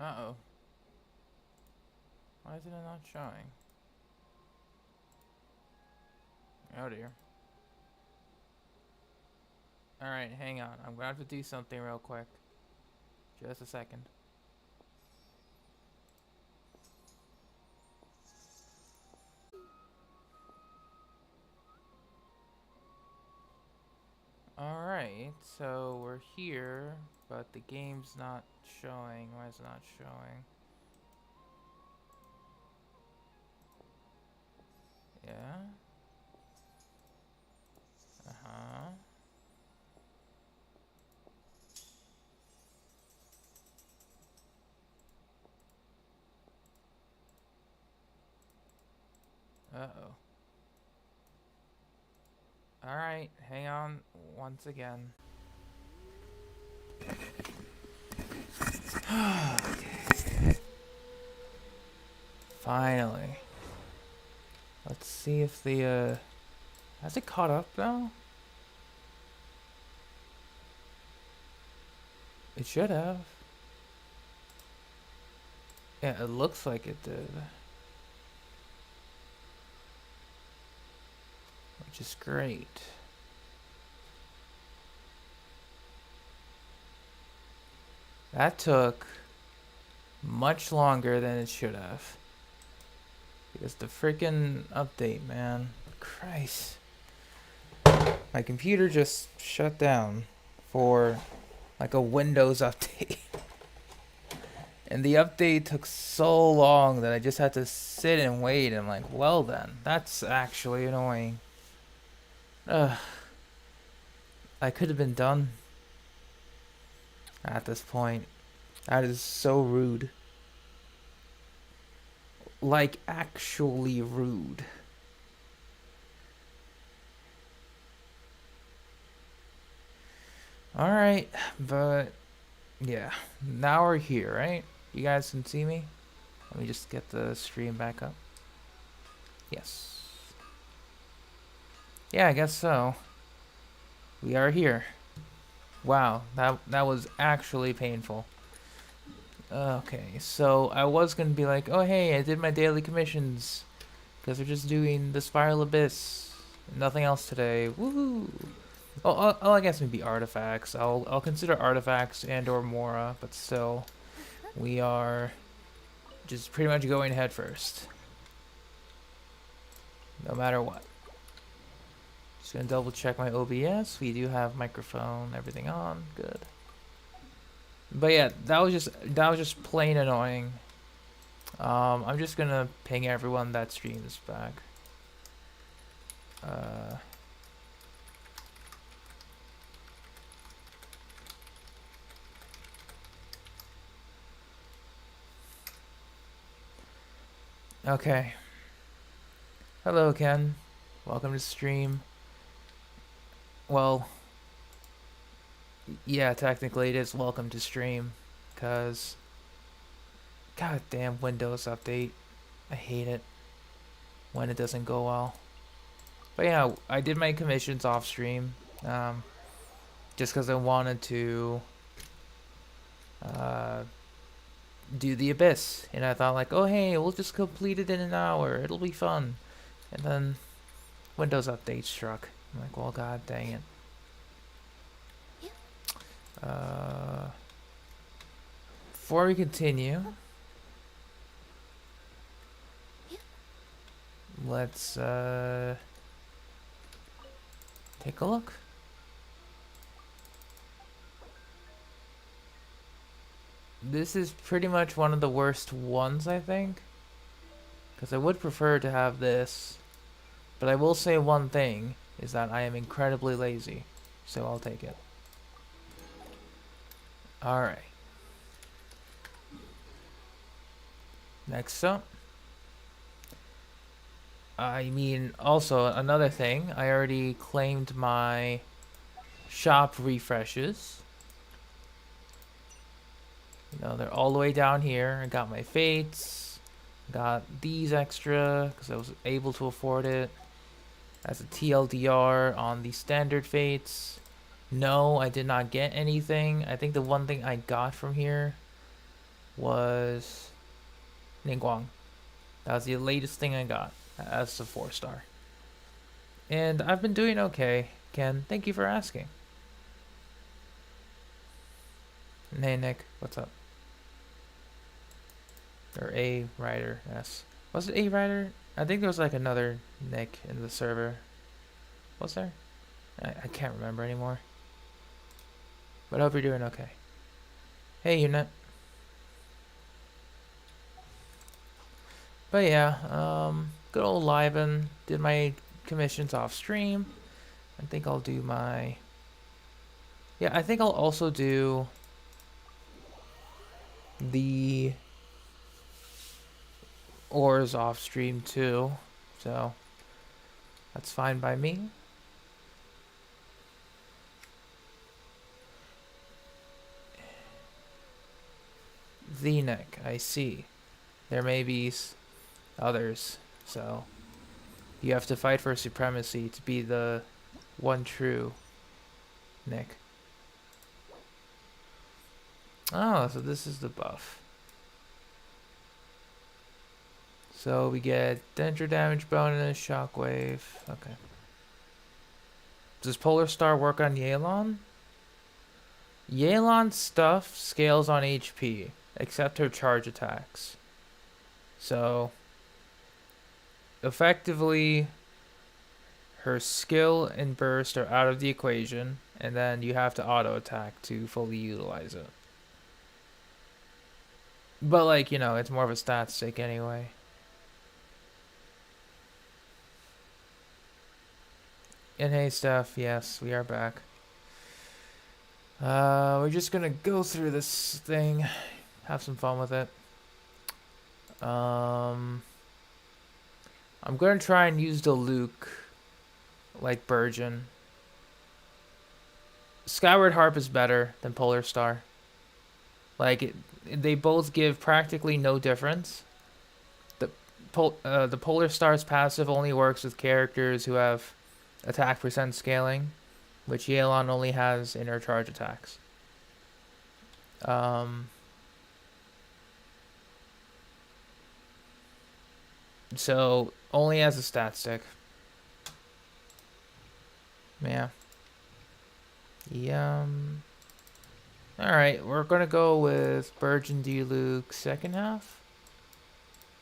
Uh-oh. Why is it not showing? Oh dear. Alright, hang on. I'm gonna have to do something real quick. Just a second. Alright, so we're here, but the game's not showing. Why is it not showing? Yeah? Uh-huh. Uh-oh. Alright, hang on once again. Okay. Finally. Let's see if the, has it caught up now? It should have. Yeah, it looks like it did. Which is great. That took much longer than it should have. Because the freaking update, man. Christ. My computer just shut down for like a Windows update. And the update took so long that I just had to sit and wait. And I'm like, well then, that's actually annoying. Ugh. I could have been done at this point. That is so rude. Like, actually rude. Alright, but yeah, now we're here, right? You guys can see me? Let me just get the stream back up. Yes. Yeah, I guess so. We are here. Wow, that was actually painful. Okay, so I was gonna be like, oh hey, I did my daily commissions. Because we're just doing the Spiral Abyss. Nothing else today. Woohoo! Oh, I guess maybe artifacts. I'll consider artifacts and or Mora, but still, we are just pretty much going head first. No matter what. Just gonna double check my OBS. We do have microphone, everything on. Good. But yeah, that was just plain annoying. I'm just gonna ping everyone that streams back. Okay. Hello, Ken. Welcome to stream. Well, yeah, technically it is welcome to stream, cause goddamn Windows update. I hate it when it doesn't go well. But yeah, I did my commissions off stream, just because I wanted to do the Abyss, and I thought like, oh hey, we'll just complete it in an hour. It'll be fun. And then Windows update struck. I'm like, well, god dang it. Before we continue, let's take a look. This is pretty much one of the worst ones, I think. Because I would prefer to have this. But I will say one thing, is that I am incredibly lazy. So I'll take it. Alright. Next up. I mean, also, another thing. I already claimed my shop refreshes. You know, they're all the way down here. I got my fates. Got these extra because I was able to afford it. As a TLDR on the standard fates. No, I did not get anything. I think the one thing I got from here was Ningguang. That was the latest thing I got as a 4-star. And I've been doing okay, Ken. Thank you for asking. And hey, Nick, what's up? Or A Rider, yes. Was it A Rider? I think there was like another Nick in the server. Was there? I can't remember anymore. But I hope you're doing okay. Hey, Unit. But yeah, good old Liven. Did my commissions off stream. I think I'll do my... Yeah, I think I'll also do the ores off stream too. So, that's fine by me. V-neck, I see. There may be others, so you have to fight for supremacy to be the one true Nick. Oh, so this is the buff. So we get danger damage bonus, shockwave. Okay. Does Polar Star work on Yelan? Yelan's stuff scales on HP, except her charge attacks. So, effectively, her skill and burst are out of the equation, and then you have to auto attack to fully utilize it. But like, you know, it's more of a stat stick anyway. And hey, Steph, yes, we are back. We're just gonna go through this thing, have some fun with it. I'm gonna try and use the Luke like Burgeon. Skyward Harp is better than Polar Star. Like, they both give practically no difference. The Polar Star's passive only works with characters who have attack percent scaling, which Yelan only has in her charge attacks. So, only as a stat stick. Yeah. Alright, we're gonna go with Burgeon D. Luke second half.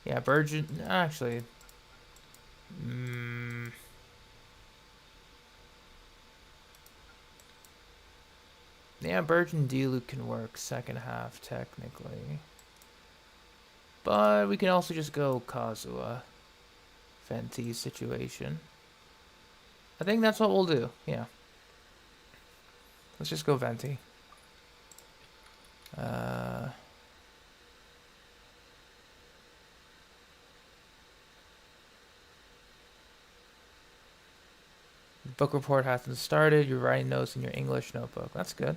Yeah, Burgeon... Actually... Yeah, Burgeon D. Luke can work second half, technically. But we can also just go Kazuha. Fenty situation. I think that's what we'll do, yeah. Let's just go Venti. Book report hasn't started. You're writing notes in your English notebook. That's good.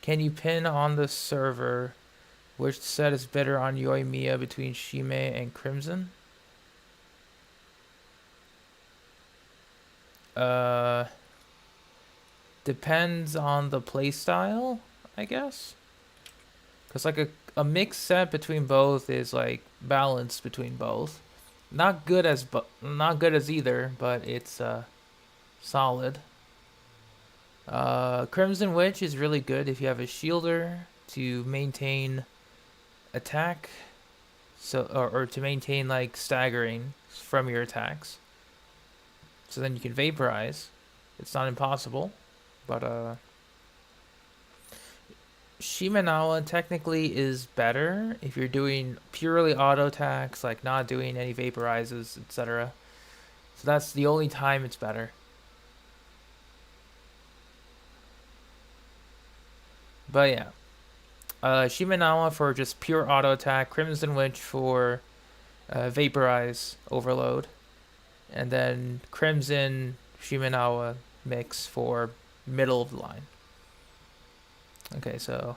Can you pin on the server which set is better on Yoimiya between Shime and Crimson? Depends on the playstyle, I guess. Because like a mixed set between both is like balanced between both. Not good as either, but it's solid. Crimson Witch is really good if you have a shielder to maintain attack, so or to maintain like staggering from your attacks. So then you can vaporize. It's not impossible, but Shimenawa technically is better if you're doing purely auto attacks, like not doing any vaporizes, etc. So that's the only time it's better. But yeah, Shimenawa for just pure auto attack, Crimson Witch for vaporize overload, and then Crimson Shimenawa mix for middle of the line. Okay, so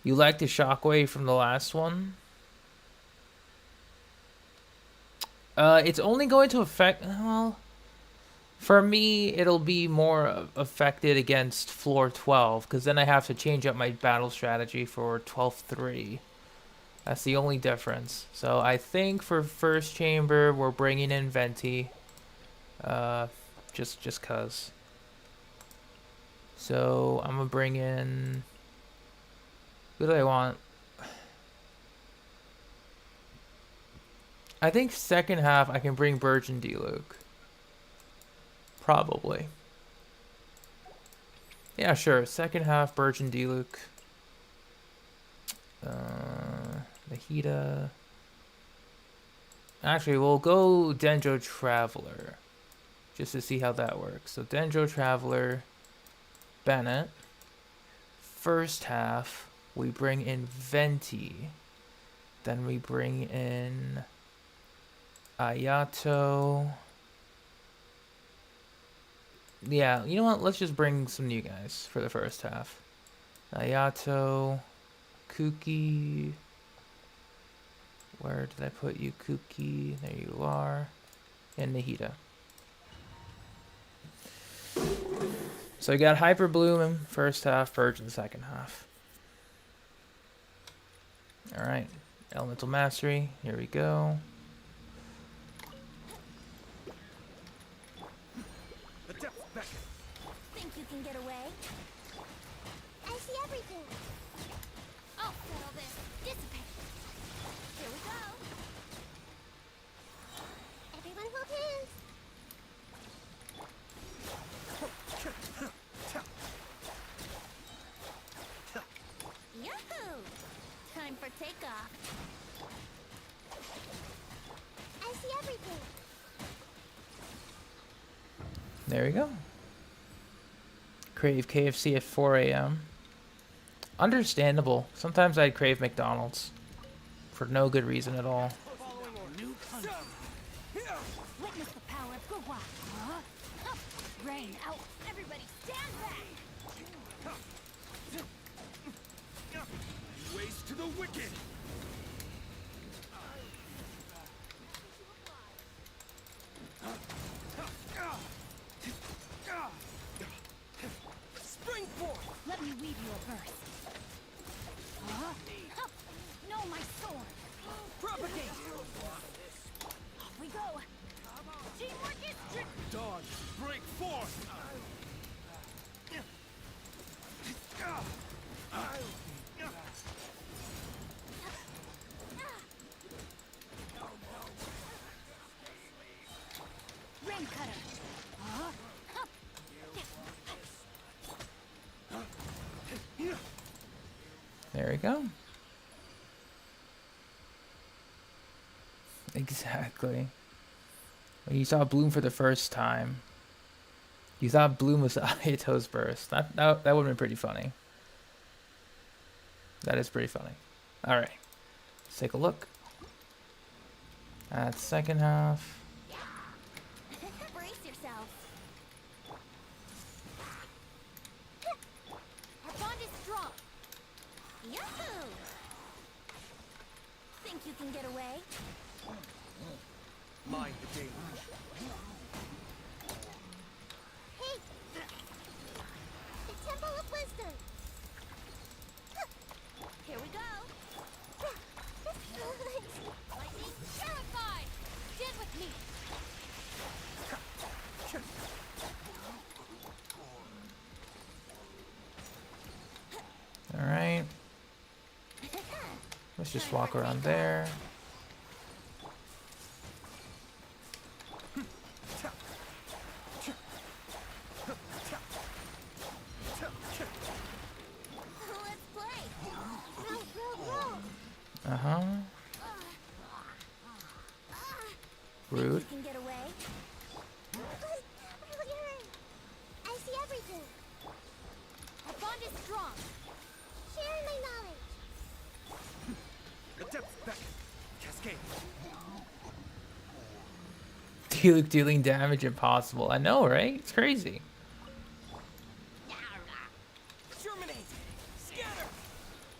you like the shockwave from the last one? It's only going to affect, well, For me, it'll be more affected against floor 12, because then I have to change up my battle strategy for 12-3. That's the only difference. So I think for first chamber, we're bringing in Venti. Just cause. So I'm gonna bring in... Who do I want? I think second half I can bring Burge and D-Luke. Probably. Yeah, sure. Second half, Burge and D-Luke. Mahita. Actually, we'll go Dendro Traveler. Just to see how that works. So Dendro Traveler, Bennett. First half, we bring in Venti. Then we bring in Ayato. Yeah, you know what? Let's just bring some new guys for the first half. Ayato, Kuki. Where did I put you, Kuki? There you are. And Nahida. So you got Hyper Bloom in first half, Purge in the second half. Alright. Elemental Mastery. Here we go. Think you can get away? I see everything. I'll settle this. Dissipate. Here we go. Everyone hold hands. Yahoo! Time for takeoff. I see everything. There we go. Crave KFC at 4 a.m. Understandable. Sometimes I'd crave McDonald's. For no good reason at all. Witness the power of Gua. Rain out. Everybody stand back. Waste to the wicked. Spring forth. Let me weave you a burst. No, my sword. Propagate. Off we go. Teamwork is Dawn, break forth. Rain cutter. There we go. Exactly. When you saw Bloom for the first time, you thought Bloom was Ayato's burst. That would have been pretty funny. That is pretty funny. Alright. Let's take a look. At second half. Brace yourself. Our bond is strong. Yahoo! Think you can get away? Mind the deluge. Hey! The Temple of Wisdom! Here we go! Lightning terrified! Stand with me! Alright. Let's just walk around there. Let's play! Roll. Uh-huh. Rude. You can get away? I see everything. Our bond is strong. Share my knowledge. The depths beckon. Cascade. D-Luke dealing damage impossible. I know, right? It's crazy. Germinate. Scatter.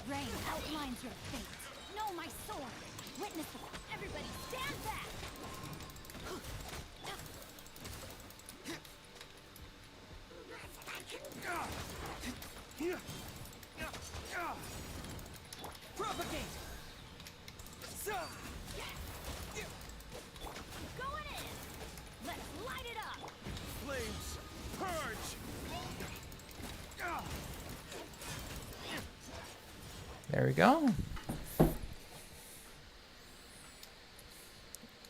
Rain outlines your fate. Know my sword. Witness it. Everybody stand back. There we go.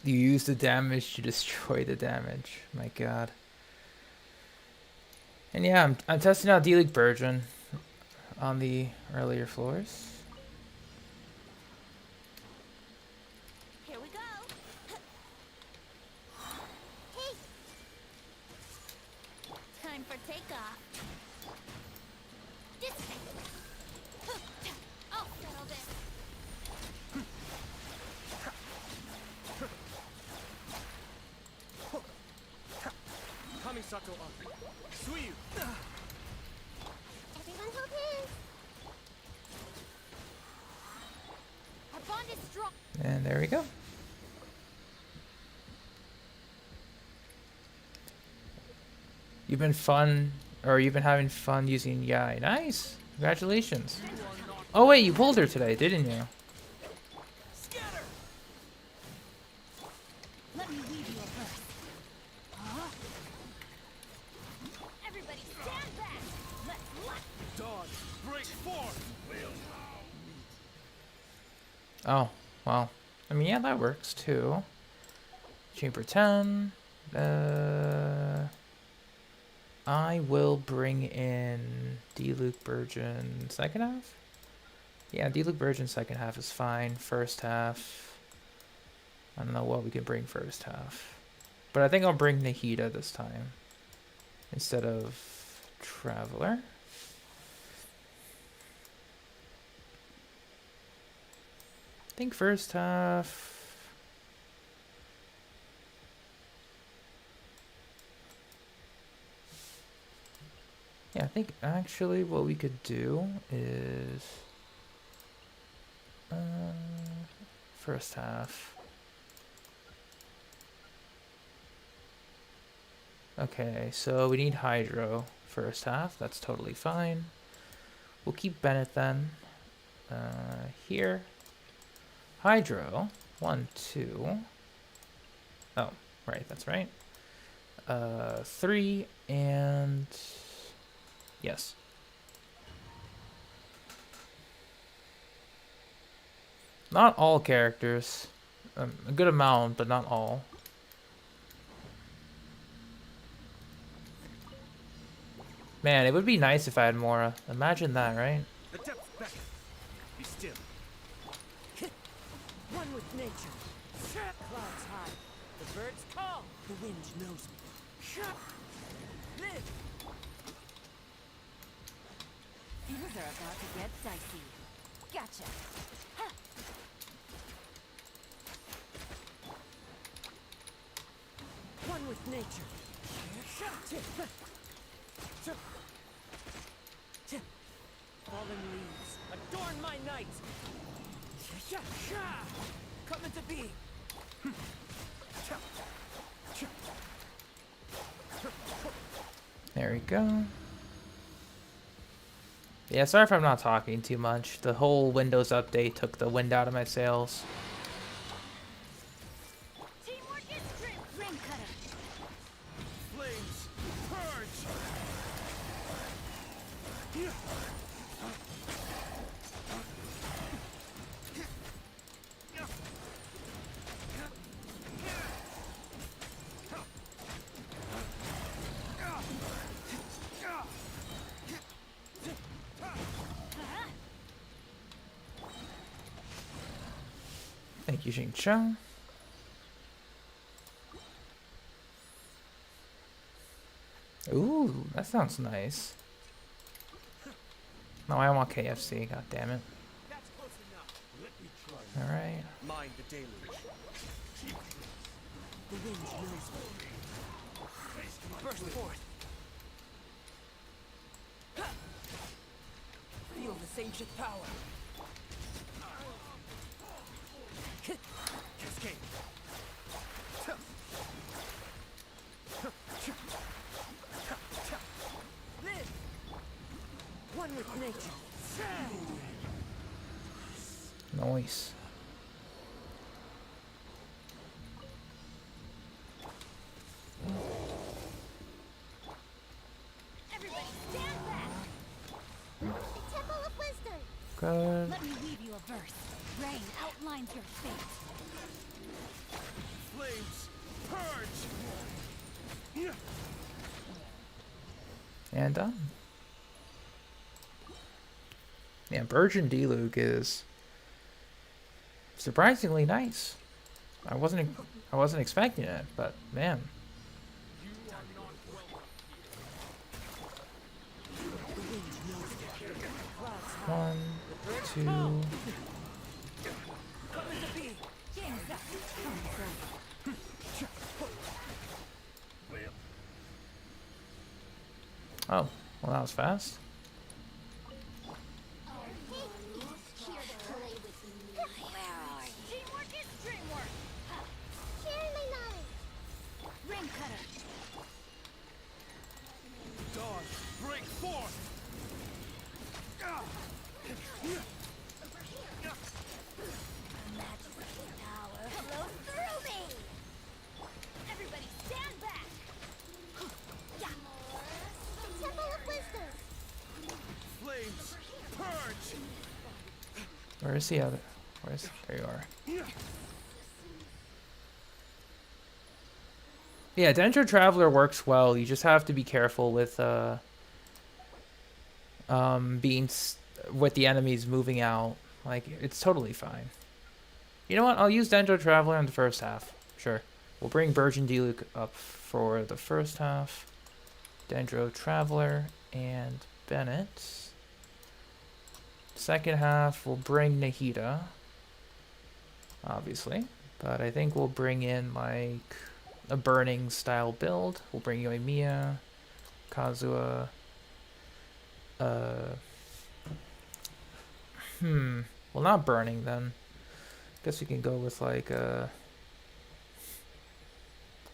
You use the damage to destroy the damage. My god. And yeah, I'm testing out D-League Virgin on the earlier floors. Here we go. Hey. Time for takeoff. This way. I'll settle this. Kamisato up. Suiyu. Everyone hold hands. Our bond is strong. And there we go. You've been having fun using Yai. Nice. Congratulations. Oh wait, you pulled her today, didn't you? Scatter. Let me lead you first. Everybody stand back. Let's lock. Dodge. Break forth. Oh, well. I mean, yeah, that works too. Chamber 10. I will bring in D-Luke Burgeon second half. Yeah, D-Luke Burgeon second half is fine. First half, I don't know what we can bring first half. But I think I'll bring Nahida this time instead of Traveler. I think first half. Yeah, I think actually what we could do is first half. Okay, so we need Hydro first half. That's totally fine. We'll keep Bennett then. Here. Hydro. 1, 2. Oh, right, that's right. 3 and... Yes. Not all characters. A good amount, but not all. Man, it would be nice if I had Mora. Imagine that, right? The depths beckon. Be still. One with nature. Clouds high. The birds call. The wind knows me. Live. Things are about to get dicey. Gotcha. Ha. One with nature. Fallen leaves, adorn my night. Come into being. There we go. Yeah, sorry if I'm not talking too much. The whole Windows update took the wind out of my sails. Teamwork is strength. Flame cutter. Flames. Purge. Thank you, Xing Cheng. Ooh, that sounds nice. No, I want KFC, god damn it. That's close enough. Let me try. Alright. Mind the deluge. The wind knows me. Burst forth. Feel this ancient power. Cascade. Live. One with nature. Nice. Everybody stand back. The Temple of Wisdom. Good. Let me weave you a verse. Rain outlines your fate. Flames, purge! Yeah. And done. Yeah, Virgin Deluge is surprisingly nice. I wasn't expecting it, but man. One, two. Oh, well that was fast. Teamwork is dreamwork. Surely not. Ring cutter. Dawn, break forth! Majesty power flows through me. Everybody stand back. Temple of Wisdom. Flames, purge! Where is the other? There you are. Yeah, Dendro Traveler works well. You just have to be careful with with the enemies moving out. Like, it's totally fine. You know what? I'll use Dendro Traveler in the first half. Sure. We'll bring Virgin Deluge up for the first half. Dendro Traveler and Bennett. Second half, we'll bring Nahida. Obviously. But I think we'll bring in, like, a burning style build. We'll bring Yoimiya, Kazuha. Well, not burning then. Guess we can go with like a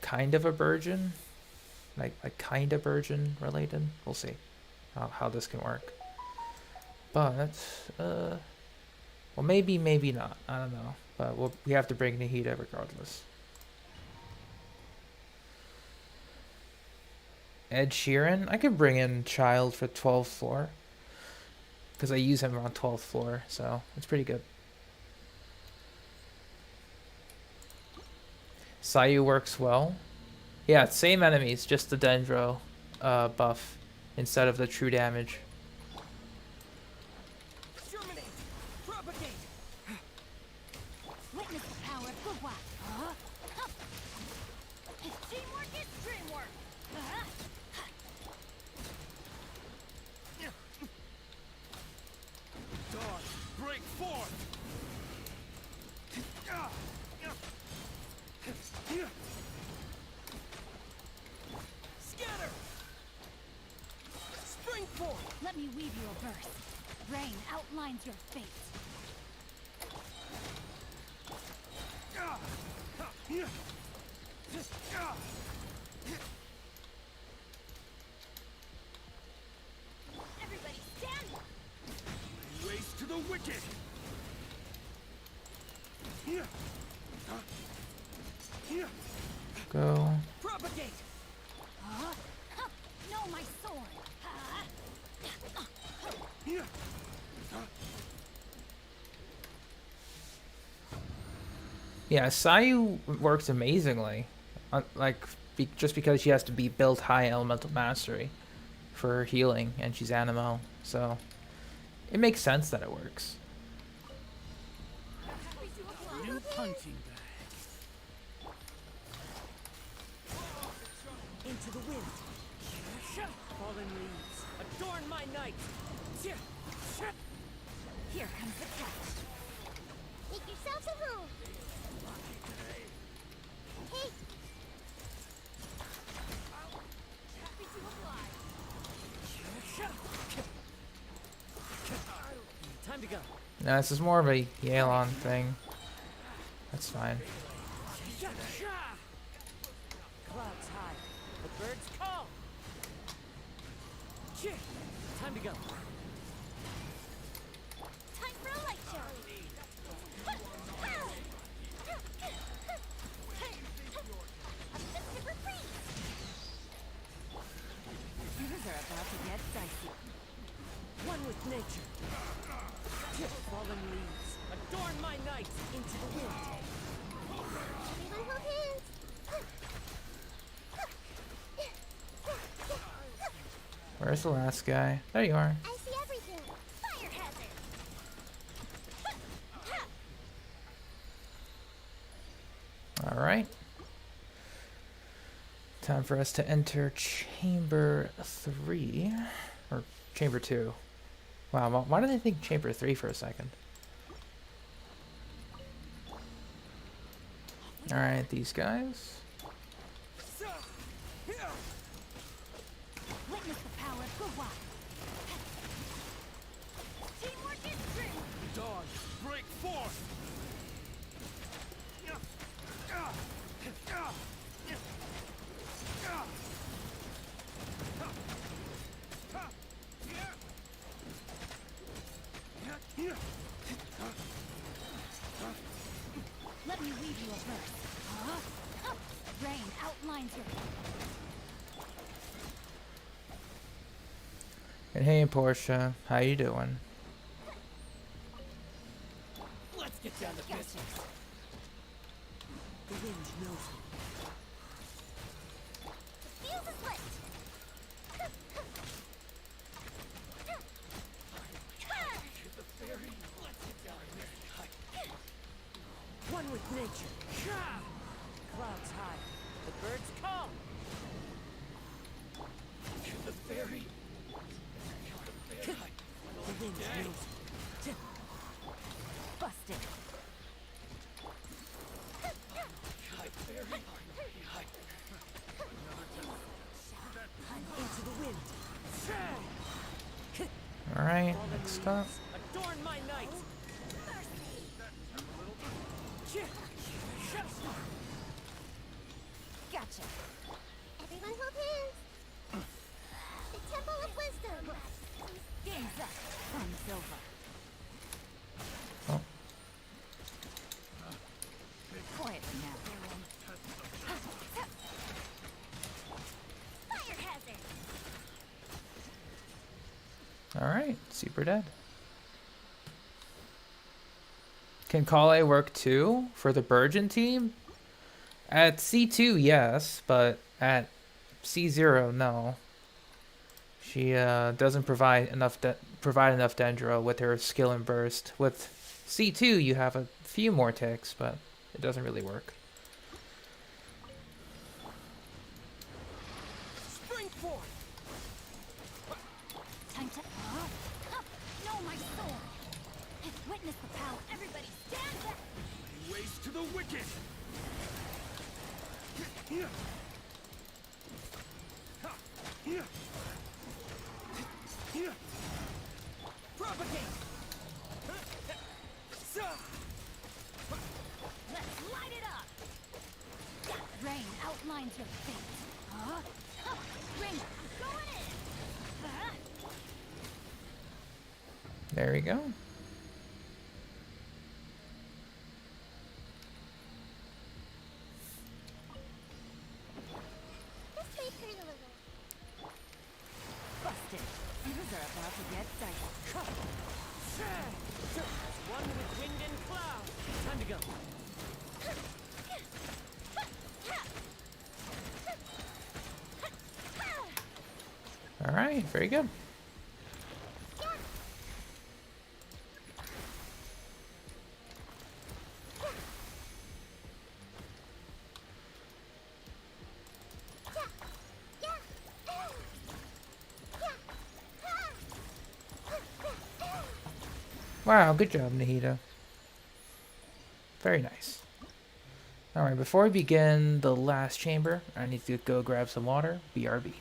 kind of a virgin, like kind of virgin related. We'll see how this can work. But well, maybe not. I don't know. But we have to bring Nahida regardless. Ed Sheeran, I could bring in Child for 12th floor. Because I use him on 12th floor, so it's pretty good. Sayu works well. Yeah, same enemies, just the Dendro buff instead of the true damage. Exterminate! Propagate! Witness the power of good work. Teamwork is dreamwork. Dawn, break forth! Scatter! Spring forth! Let me weave you a verse. Rain outlines your fate. Everybody stand up. Ways to the wicked! Go. Propagate! No, my sword. Yeah, Sayu works amazingly. Just because she has to be built high elemental mastery for her healing, and she's Animo, so it makes sense that it works. New punching bag. Into the wind. Fallen leaves, adorn my night. Here comes the catch. Make yourselves at home. Hey. Happy to oblige. Time to go. No, this is more of a Yelan thing. That's fine. Clouds high, the birds call. Time to go. Time for a light show. A festive reprise. Things are about to get dicey. One with nature. Fallen leaves, adorn my night into the wind. Everyone hold hands. Where's the last guy? There you are. I see everything. Fire hazard. All right. Time for us to enter chamber 3 or chamber 2. Wow, why did I think chamber 3 for a second? All right, these guys. Witness the power of Gua. Teamwork is strength. Dawn, break forth! Let me read you a verse. Rain outlines your And hey, Portia, how you doing? Let's get down to business. The wind knows me. fuse is lit. One with nature. Clouds high. The birds come. The fairy! The wind knows me. Busted. Into the wind. All right, next up. Adorn my night. Gotcha. Everyone hold hands. The Temple of Wisdom. Games up. Fun's over. Oh, Quiet now. Fire hazard. all right, super dead. Can Kale work too for the Burgeon team? At C2, yes, but at C0, no. She doesn't provide enough Dendro with her skill and burst. With C2, you have a few more ticks, but it doesn't really work. Spring forth. Time to know my sword. Witness the power. Everybody stand back. Waste to the wicked! Propagate. Let's light it up. Rain outlines your fate. Rain, I'm going in. There we go. This may hurt a little. Busted. Things are about to get dicey. One with wind and cloud. Time to go. All right, very good. Wow, good job, Nahida. Very nice. Alright, before we begin the last chamber, I need to go grab some water. BRB.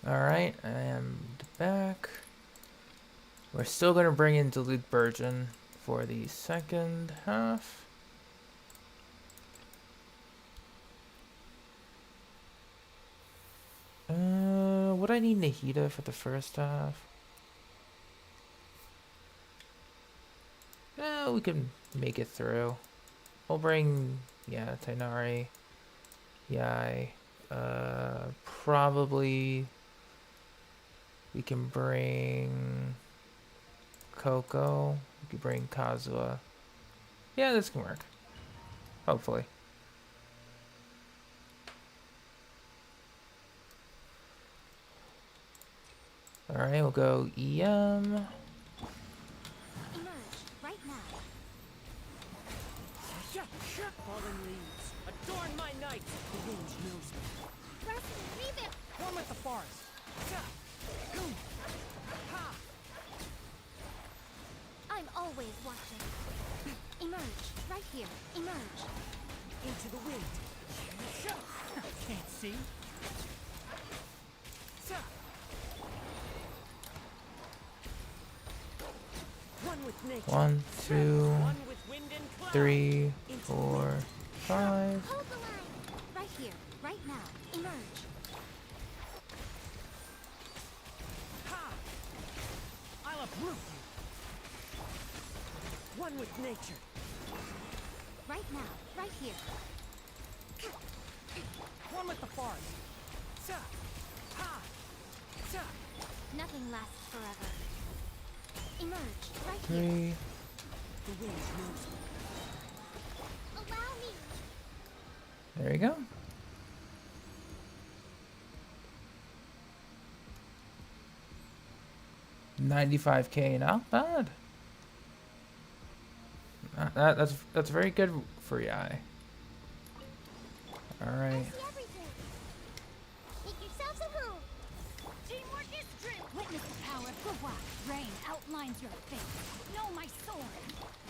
Alright, and back. We're still going to bring in Dilute Burgeon for the second half. Would I need Nahida for the first half? We can make it through. We'll bring, yeah, Tainari, Yai. Probably we can bring Coco. We can bring Kazuha. Yeah, this can work. Hopefully. Alright, we'll go EM. Emerge right now. Fallen leaves, adorn my night. The wind knows me. Thrust and rebuild. Form with the forest. I'm always watching. Emerge right here. Emerge. Into the wind. Can't see. One with nature. 1, 2, One with wind and cloud. 3, 4, 5. Hold the line. Right here. Right now. Emerge. Ha! I'll uproot you. One with nature. Right now. Right here. One with the forest. Sa! Ha! Sa! Nothing lasts forever. Emerge right 3. here. The wind knows me. Allow me. There you go. $95K, not bad. That's very good for Yai. All I right. see everything. Make yourselves at home. Teamwork is strength. Witness the power of Gua. Rain outlines your fate. Know my sword.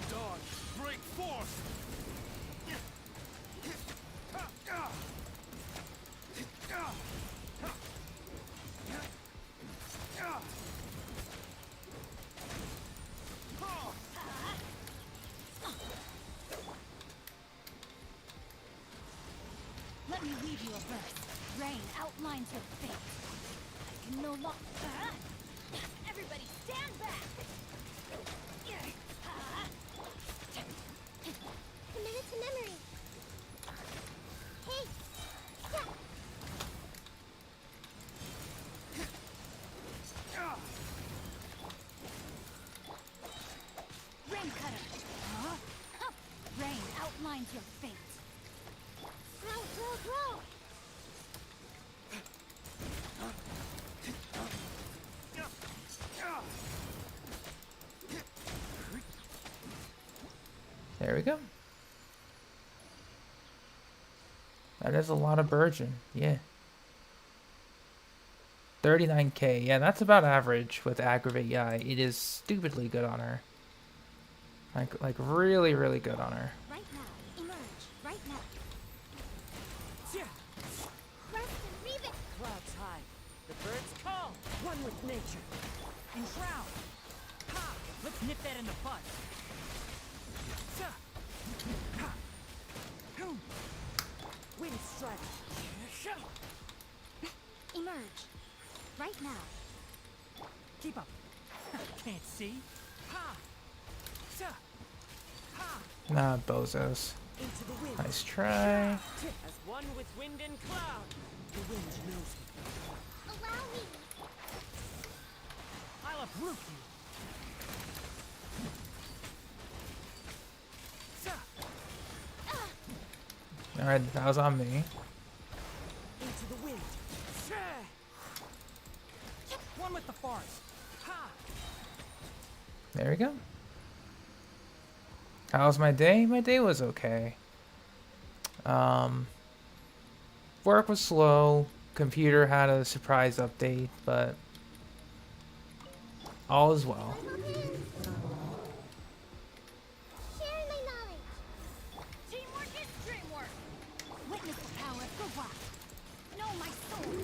Dodge, break forth! Let me read you a verse. Rain outlines your fate. I can no longer. Everybody stand back. Commit it to memory. Hey. Stop. Rain cutter. Huh? Rain outlines your fate. Grow, grow, grow. There we go. That is a lot of Burgeon. Yeah. 39K. Yeah, that's about average with Aggravate Yai. It is stupidly good on her. Like really, really good on her. Right now. Emerge right now. Yeah. Thrust and rebuild. Clouds high. The birds call. One with nature. Enshroud. Ha! Let's nip that in the bud. Sa! Ha! Boom! Wind strike. Emerge right now. Keep up. Can't see. Ha! Sa! Ha! Nah, bozos. Into the wind. Nice try. As one with wind and cloud. The wind knows me. Allow me. I'll uproot you. Sa! Alright, that was on me. Into the wind. Sa! One with the forest. Ha! There we go. How was my day? My day was okay. Work was slow. Computer had a surprise update, but all is well. Share my knowledge. Teamwork is dreamwork. Witness the power of Gua. Know my sword.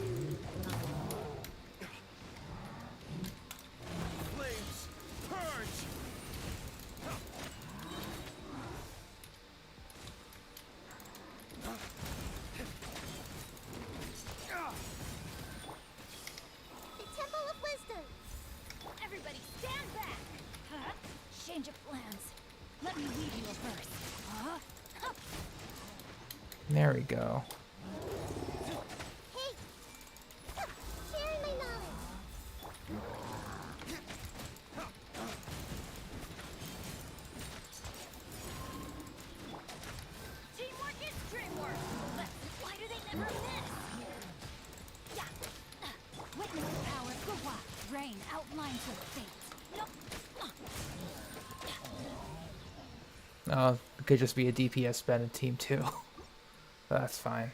There we go. Hey! Sharing my knowledge. Teamwork is dreamwork. Why do they never miss? Yeah. Witness the power of the wild. Rain outlines your fate. No. Oh, it could just be a DPS spend in team 2. That's fine.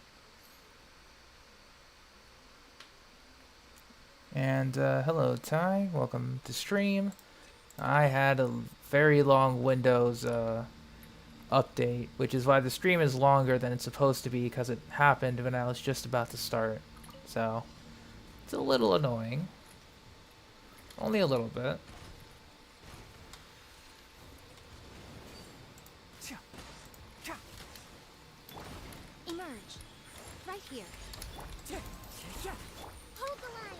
And hello Ty, welcome to stream. I had a very long Windows update, which is why the stream is longer than it's supposed to be, because it happened when I was just about to start. So it's a little annoying. Only a little bit. Emerge. Right here. Hold the line.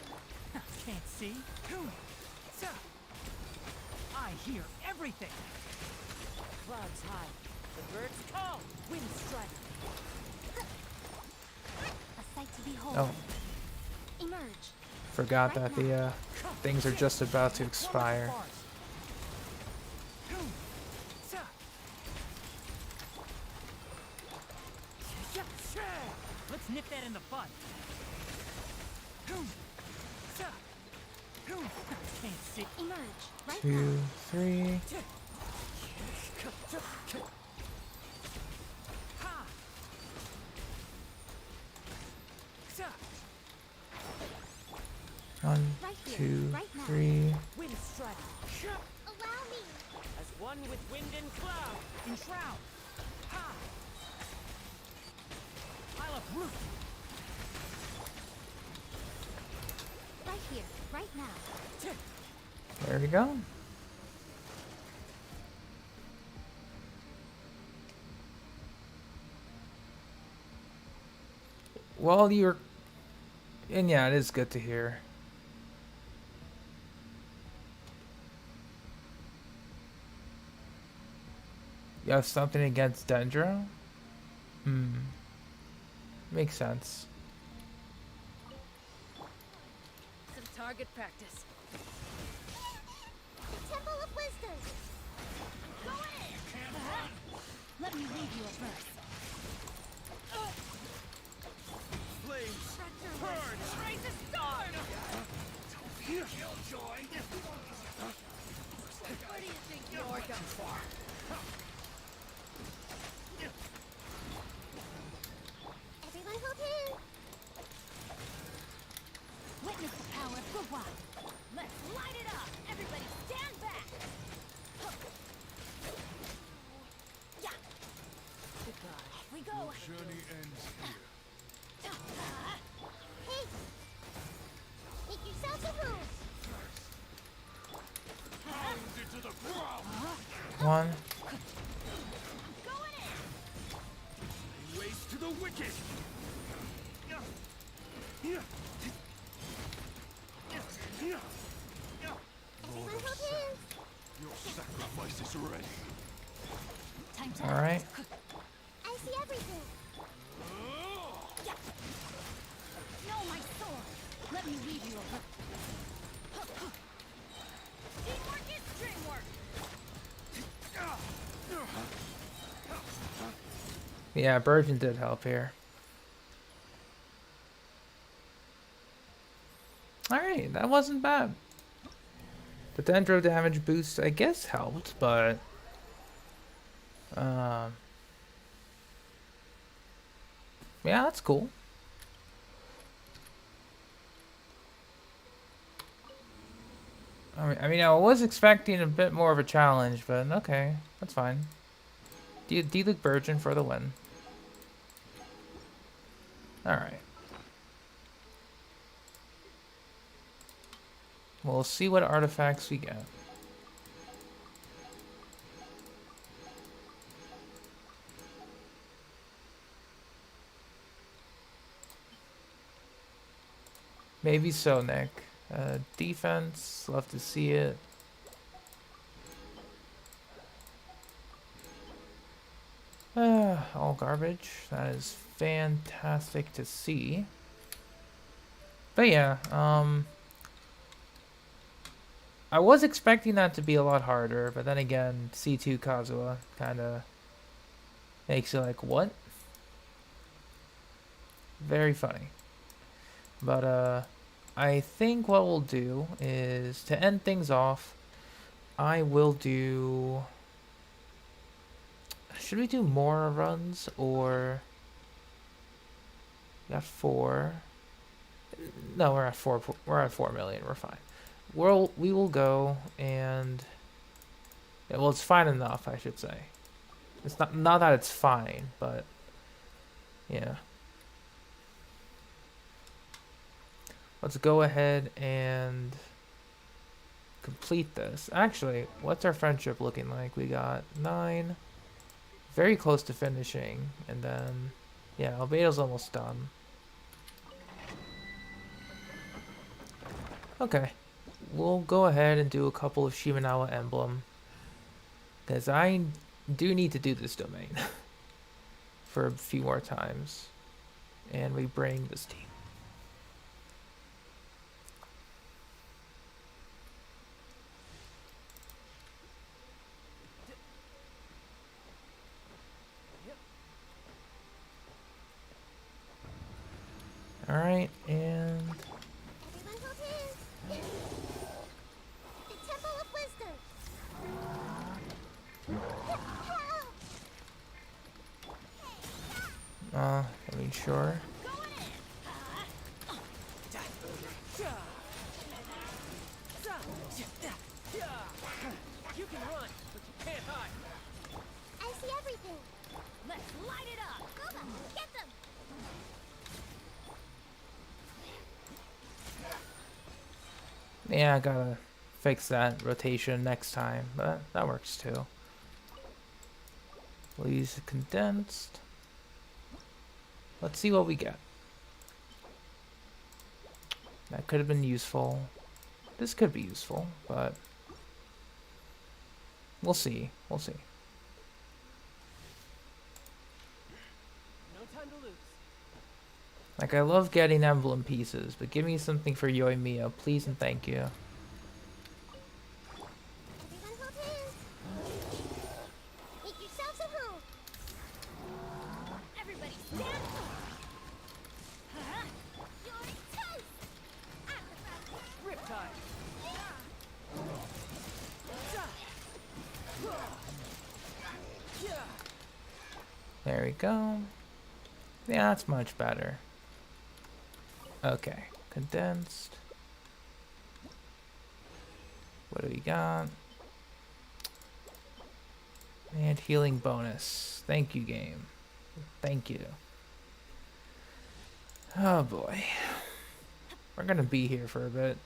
Can't see. I hear everything. Clouds high. The birds call. Wind strike. A sight to behold. Oh, Emerge. forgot that the things are just about to expire. Let's nip that in the bud. Can't see. Emerge. Right 2, 3. One, Right here, 2, right now. 3. Wind strike. Allow me. As one with wind and cloud. In shroud. Ha! Pile of roof. Right here. Right now. There we go. Well, you're... And yeah, it is good to hear. You have something against Dendro? Makes sense. Some target practice. Temple of Wisdom. Go in. Let me leave you a verse. Flames. Purge. Raise a storm. Killjoy. Where do you think you're going? Everyone hold hands. Witness the power of the wild. Let's light it up. Everybody stand back. Yeah. Goodbye. Off we go. Journey ends here. Hey. Make yourselves a room. Pound into the ground. 1. Going in. Waste to the wicked. Everyone hold hands. Your sacrifice is ready. Time to Alright. I see everything. know my sword. Let me leave you a verse. Teamwork is dreamwork. Yeah, Burgeon did help here. Alright, that wasn't bad. The Dendro damage boost, I guess, helped, but... yeah, that's cool. I mean, I was expecting a bit more of a challenge, but okay, that's fine. D-Luke Burgeon for the win. Alright. We'll see what artifacts we get. Maybe so, Nick. Defense, love to see it. all garbage. That is fantastic to see. But yeah, I was expecting that to be a lot harder, but then again, C2 Kazuha kind of makes you like, what? Very funny. But I think what we'll do is, to end things off, I will do... Should we do more runs, or... We got 4. No, we're at 4. We're at 4 million. We're fine. We will go and... Yeah, well, it's fine enough, I should say. It's not that it's fine, but... Yeah. Let's go ahead and complete this. Actually, what's our friendship looking like? We got 9. Very close to finishing. And then, yeah, Albedo's almost done. Okay. We'll go ahead and do a couple of Shimenawa Emblem. Because I do need to do this domain. For a few more times. And we bring this team. Alright, and... Everyone hold hands. The Temple of Wisdom. I mean, sure. You can run, but you can't hide. I see everything. Let's light it up. Gova, get them. Yeah, I gotta fix that rotation next time, but that works too. We'll use the condensed. Let's see what we get. That could have been useful. This could be useful, but we'll see. We'll see. No time to lose. Like, I love getting emblem pieces, but give me something for Yoimiya, please and thank you. Everyone hold hands. Make yourselves at home. Everybody stand. You're toast. Riptide. There we go. Yeah, that's much better. Okay, condensed. What do we got? And healing bonus. Thank you, game. Thank you. Oh boy. We're gonna be here for a bit.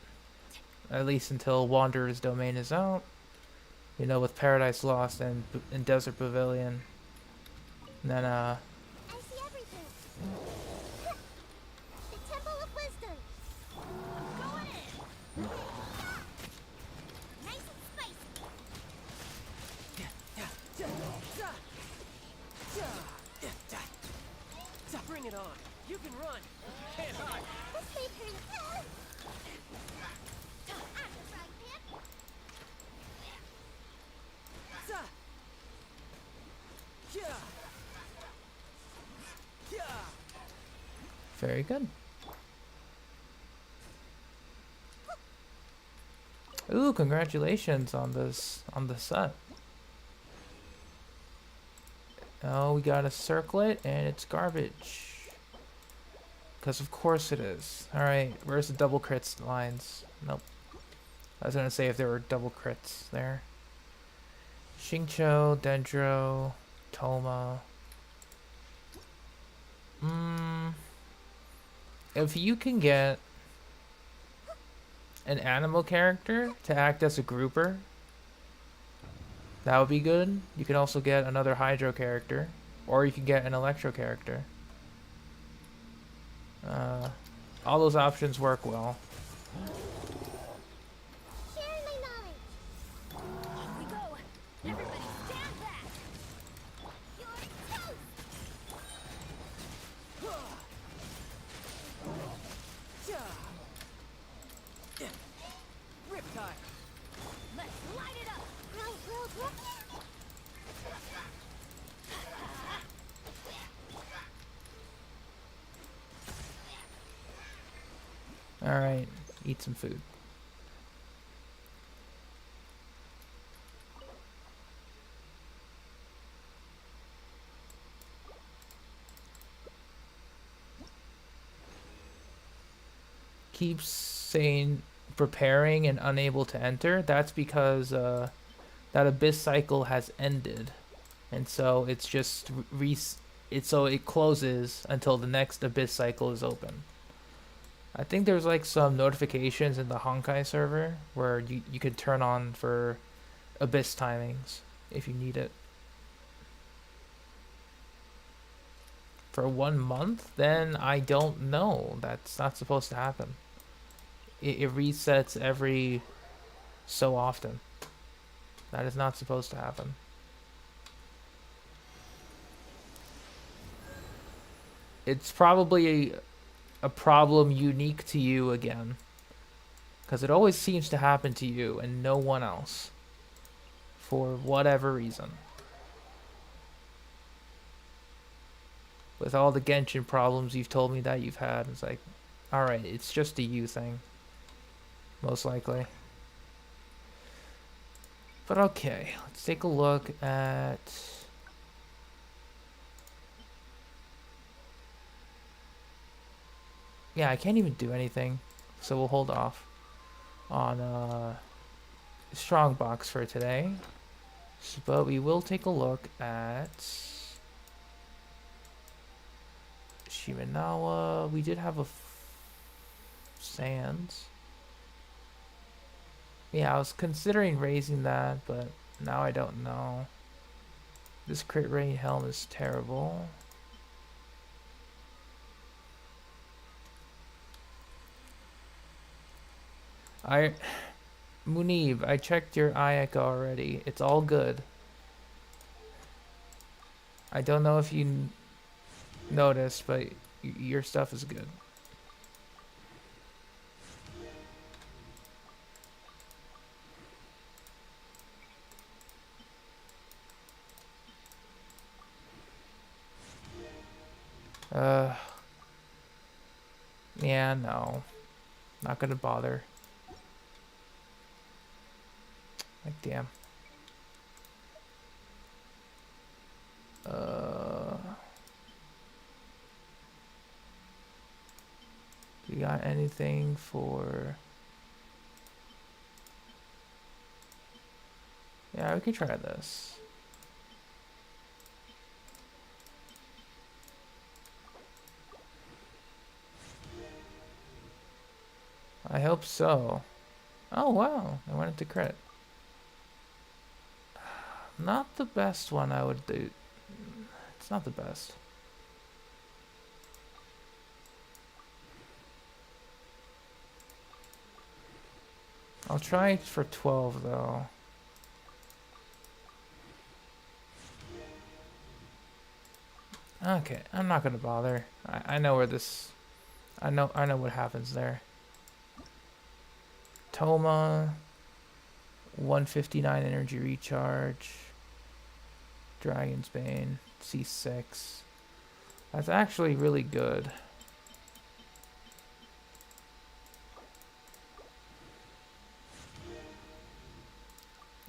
At least until Wanderer's Domain is out. You know, with Paradise Lost and Desert Pavilion. And then, I see everything. The Temple of Wisdom. Going in. Nice and spicy. Bring it on. You can run, but you can't hide. This may hurt. I'm the frying pan. very good. Ooh, congratulations on this, on the set. Oh, we got a circlet and it's garbage. Because of course it is. Alright, where's the double crits lines? Nope. I was gonna say if there were double crits there. Xingqiu, Dendro, Toma. If you can get an animal character to act as a grouper, that would be good. You can also get another Hydro character, or you can get an Electro character. All those options work well. Sharing my knowledge. Off we go. Everybody stand back. You're toast. Riptide. Let's light it up. Alright, eat some food. Keeps saying preparing and unable to enter. That's because that abyss cycle has ended, and so it's just so it closes until the next abyss cycle is open. I think there's like some notifications in the Honkai server where you could turn on for abyss timings if you need it. For 1 month, then I don't know. That's not supposed to happen. It resets every so often. That is not supposed to happen. It's probably a problem unique to you again, because it always seems to happen to you and no one else, for whatever reason. With all the Genshin problems you've told me that you've had, it's like, alright, it's just a you thing. Most likely. But okay, let's take a look at... Yeah, I can't even do anything, so we'll hold off on Strongbox for today. But we will take a look at Shimenawa. We did have a Sands. Yeah, I was considering raising that, but now I don't know. This crit rate helm is terrible. Munib, I checked your Ayaka already. It's all good. I don't know if you noticed, but your stuff is good. Yeah, no. Not gonna bother. Like, damn. You got anything for... Yeah, we could try this. I hope so. Oh, wow. I went into crit. Not the best one I would do. It's not the best. I'll try it for 12 though. Okay, I'm not gonna bother. I know where this... I know what happens there. Toma, 159 energy recharge. Dragon's Bane, C6. That's actually really good.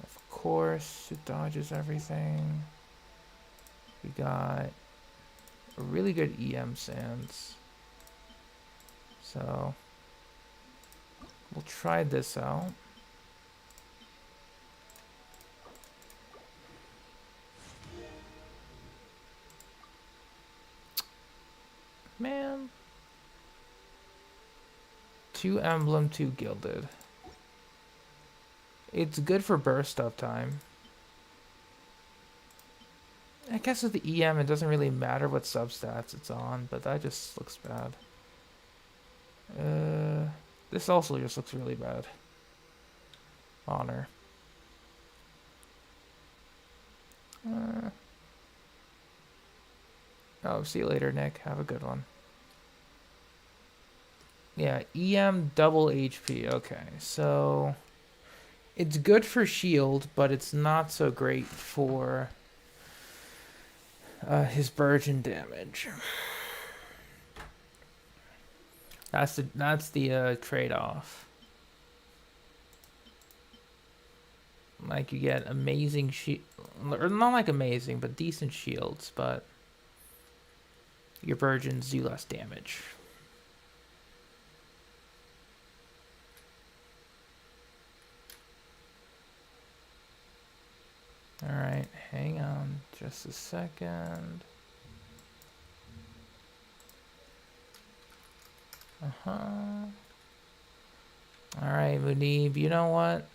Of course, it dodges everything. We got a really good EM Sands. So, we'll try this out. Man. 2 emblem, 2 gilded. It's good for burst up time. I guess with the EM, it doesn't really matter what substats it's on, but that just looks bad. This also just looks really bad. Honor. Oh, see you later, Nick. Have a good one. Yeah, EM double HP. Okay, so it's good for shield, but it's not so great for his burgeon damage. That's the trade-off. Like you get amazing shield, or not like amazing, but decent shields, but your burgeons do less damage. Alright, hang on just a second. Alright, Muneeb, you know what?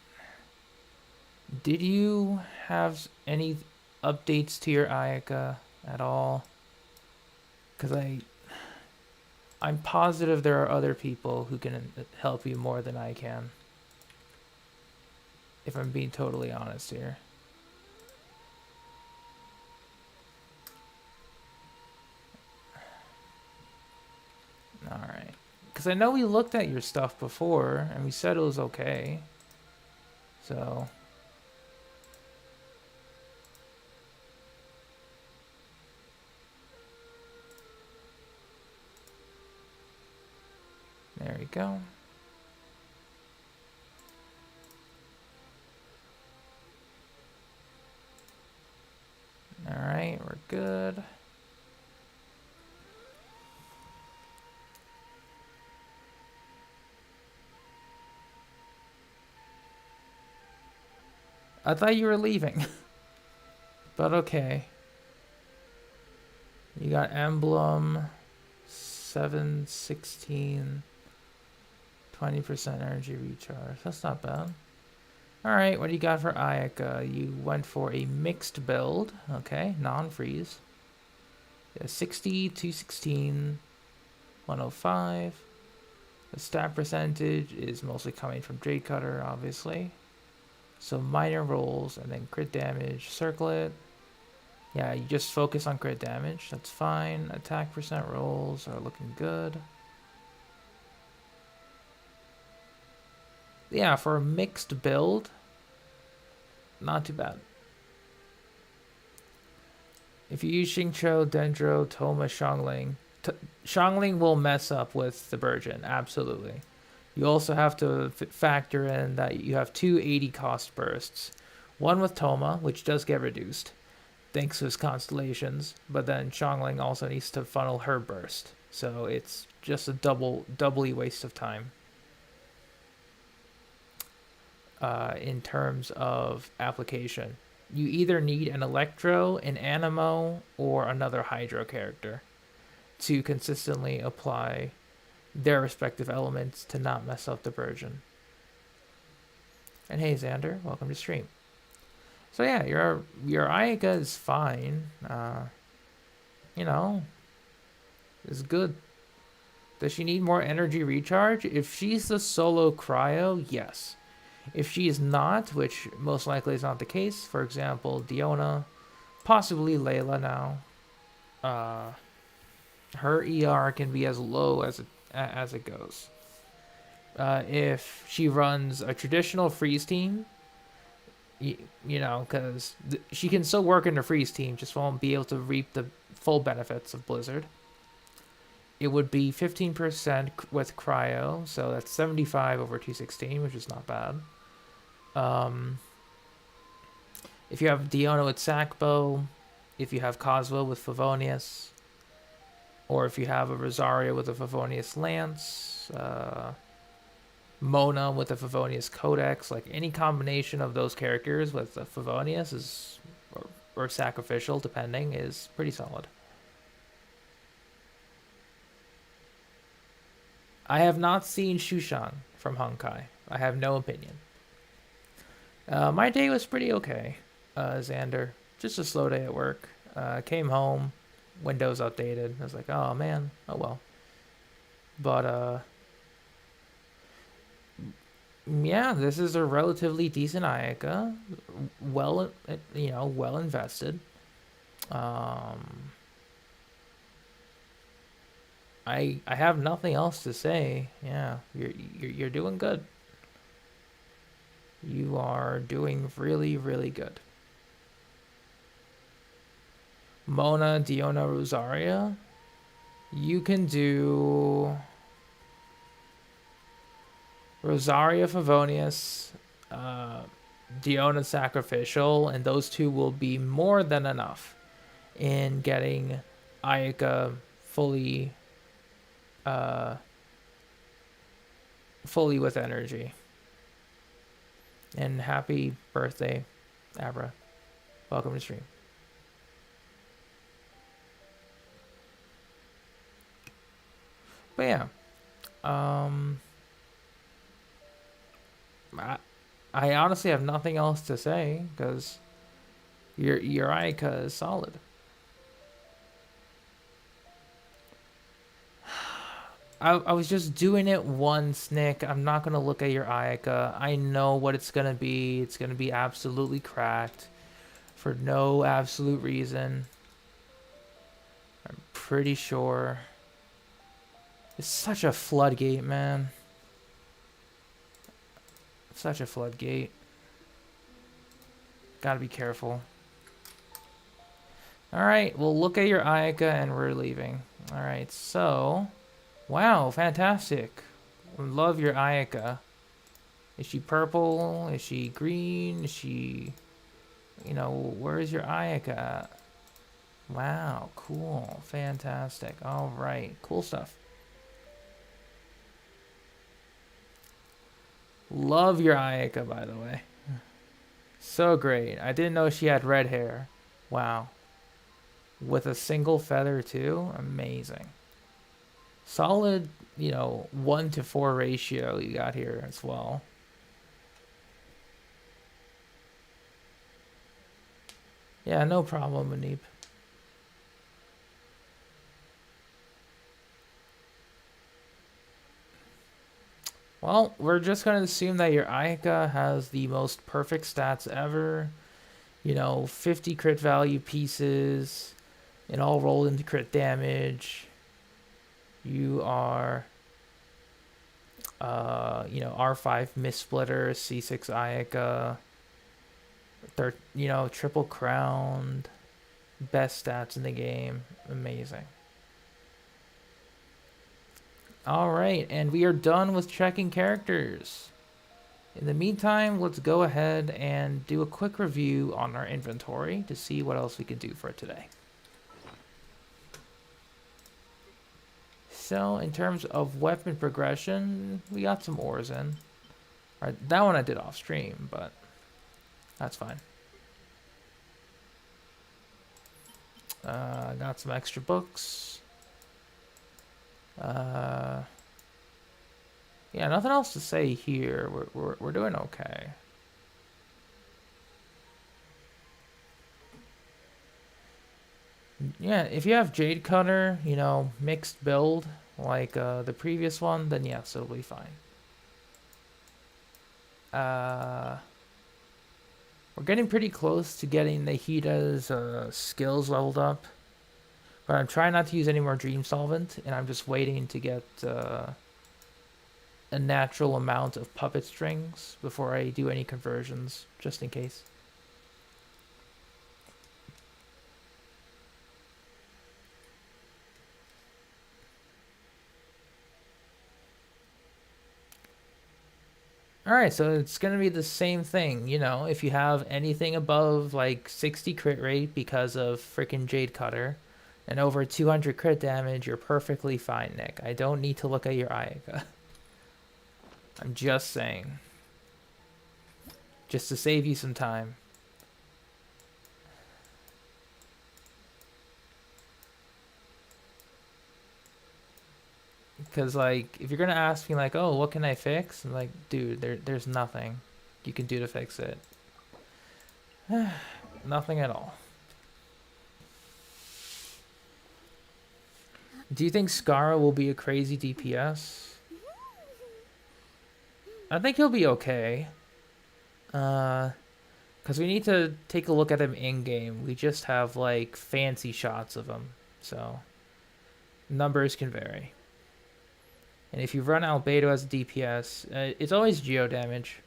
Did you have any updates to your Ayaka at all? Because I'm positive there are other people who can help you more than I can. If I'm being totally honest here. Alright. Because I know we looked at your stuff before, and we said it was okay. So... there we go. Alright, we're good. I thought you were leaving. But okay. You got emblem 716 20% energy recharge. That's not bad. Alright, what do you got for Ayaka? You went for a mixed build. Okay, non-freeze. Yeah, 60, 216, 105. The stat percentage is mostly coming from Jade Cutter, obviously. So minor rolls and then crit damage. Circle it. Yeah, you just focus on crit damage. That's fine. Attack percent rolls are looking good. Yeah, for a mixed build, not too bad. If you use Xingqiu, Dendro, Toma, Xiangling, Xiangling will mess up with the Burgeon, absolutely. You also have to factor in that you have two 80 cost bursts. One with Toma, which does get reduced, thanks to his constellations, but then Xiangling also needs to funnel her burst. So it's just a doubly waste of time. In terms of application, you either need an Electro, an Anemo, or another Hydro character to consistently apply their respective elements to not mess up the version. And hey Xander, welcome to stream. So yeah, your Ayaka is fine. You know, is good. Does she need more energy recharge? If she's the solo cryo, yes. If she is not, which most likely is not the case, for example, Diona, possibly Layla now, her ER can be as low as it goes. If she runs a traditional freeze team, you know, because she can still work in the freeze team, just won't be able to reap the full benefits of Blizzard. It would be 15% with cryo, so that's 75 over 216, which is not bad. If you have Diona with Sackbow, if you have Cosmo with Favonius, or if you have a Rosario with a Favonius Lance, Mona with a Favonius Codex, like any combination of those characters with a Favonius is, or Sacrificial, depending, is pretty solid. I have not seen Shushan from Honkai. I have no opinion. My day was pretty okay, Xander. Just a slow day at work. Came home, Windows updated. I was like, oh man, oh well. But, yeah, this is a relatively decent Ayaka. Well, you know, well invested. I have nothing else to say. Yeah, you're doing good. You are doing really, really good. Mona, Diona, Rosaria. You can do Rosaria, Favonius, Diona, Sacrificial, and those two will be more than enough in getting Ayaka fully, fully with energy. And happy birthday, Abra. Welcome to stream. But yeah, I honestly have nothing else to say because your Ayaka is solid. I was just doing it once, Nick. I'm not gonna look at your Ayaka. I know what it's gonna be. It's gonna be absolutely cracked for no absolute reason. I'm pretty sure. It's such a floodgate, man. Such a floodgate. Gotta be careful. Alright, we'll look at your Ayaka and we're leaving. Alright, so... Wow, fantastic. Love your Ayaka. Is she purple? Is she green? Is she... You know, where's your Ayaka at? Wow, cool. Fantastic. Alright, cool stuff. Love your Ayaka, by the way. So great. I didn't know she had red hair. Wow. With a single feather, too? Amazing. Solid, 1-to-4 ratio you got here as well. Yeah, no problem, Manip. Well, we're just going to assume that your Ayaka has the most perfect stats ever. 50 crit value pieces, and all rolled into crit damage. You are, R5 Mistsplitter, C6 Ayaka, triple crowned, best stats in the game. Amazing. Alright, and we are done with checking characters. In the meantime, let's go ahead and do a quick review on our inventory to see what else we can do for today. So, in terms of weapon progression, we got some ores in. Alright, that one I did off stream, but that's fine. Got some extra books. Yeah, nothing else to say here. We're doing okay. Yeah, if you have Jade Cutter, mixed build like the previous one, then yes, it'll be fine. We're getting pretty close to getting Nahida's skills leveled up. But I'm trying not to use any more Dream Solvent, and I'm just waiting to get a natural amount of puppet strings before I do any conversions, just in case. Alright, so it's going to be the same thing, if you have anything above like 60 crit rate because of freaking Jade Cutter, and over 200 crit damage, you're perfectly fine, Nick. I don't need to look at your Ayaka. I'm just saying. Just to save you some time. Because, if you're going to ask me, oh, what can I fix? I'm like, dude, there's nothing you can do to fix it. Nothing at all. Do you think Skara will be a crazy DPS? I think he'll be okay. Because we need to take a look at him in-game. We just have, fancy shots of him. So, numbers can vary. And if you run Albedo as a DPS, it's always geo damage,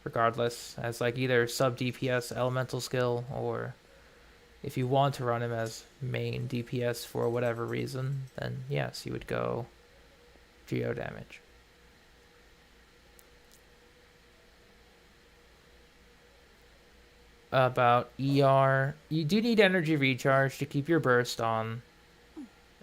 regardless, as like either sub DPS elemental skill, or if you want to run him as main DPS for whatever reason, then yes, you would go geo damage. About ER, you do need energy recharge to keep your burst on